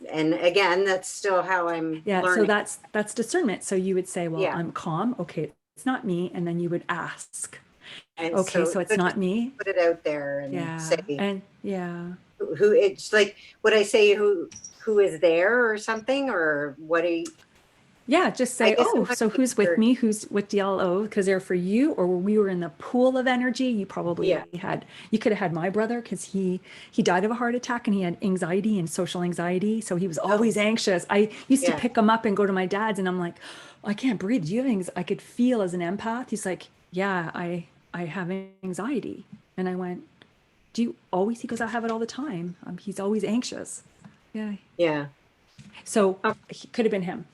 and again, that's still how I'm Yeah. So learning. that's discernment. So you would say, well, Yeah. I'm calm. Okay. It's not me. And then you would ask, And okay, so it's just not me. put it out there and Yeah. say And yeah. who it's like, would I say who is there or something, or what do you, Yeah, just I say, guess I'm oh, not so who's with sure. me? Who's with DLO? Because they're for you, or we were in the pool of energy. You probably Yeah. you could have had my brother because he died of a heart attack and he had anxiety and social anxiety. So he was always anxious. I used to Yeah. pick him up and go to my dad's and I'm like, I can't breathe. Do you have anxiety? I could feel as an empath. He's like, yeah, I have anxiety. And I went, do you always? He goes, I have it all the time. He's always anxious. Yeah. Yeah. So Oh. he could have been him.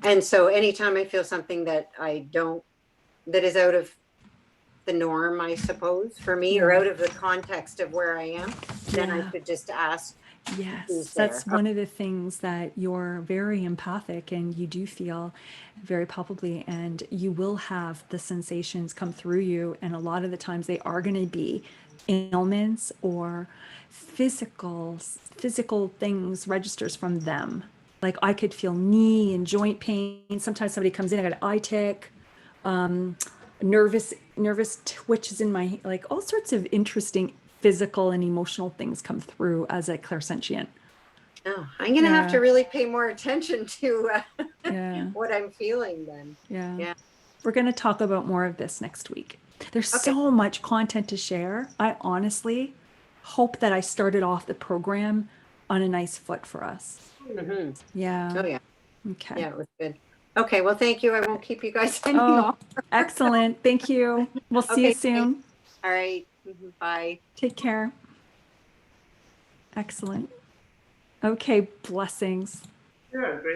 And so anytime I feel something that that is out of the norm, I suppose, for me, or Yeah. out of the context of where I am, then I Yeah. could just ask Yes, who's that's there. one of the things that you're very empathic and you do feel very palpably, and you will have the sensations come through you. And a lot of the times they are going to be ailments or physical things, registers from them. Like I could feel knee and joint pain. Sometimes somebody comes in, I got an eye tick, nervous twitches in my, like all sorts of interesting physical and emotional things come through as a clairsentient. Oh, I'm going to have to Yeah. really pay more attention to Yeah. what I'm feeling then. Yeah. Yeah. We're going to talk about more of this next week. There's Okay. so much content to share. I honestly hope that I started off the program on a nice foot for us. Mm-hmm. Yeah. Oh, yeah. Okay. Yeah, it was good. Okay. Well, thank you. I won't keep you guys any longer. Excellent. Thank you. We'll see you Okay, soon. All right. Mhm. Bye. Take care. Excellent. Okay. Blessings. Yeah, great.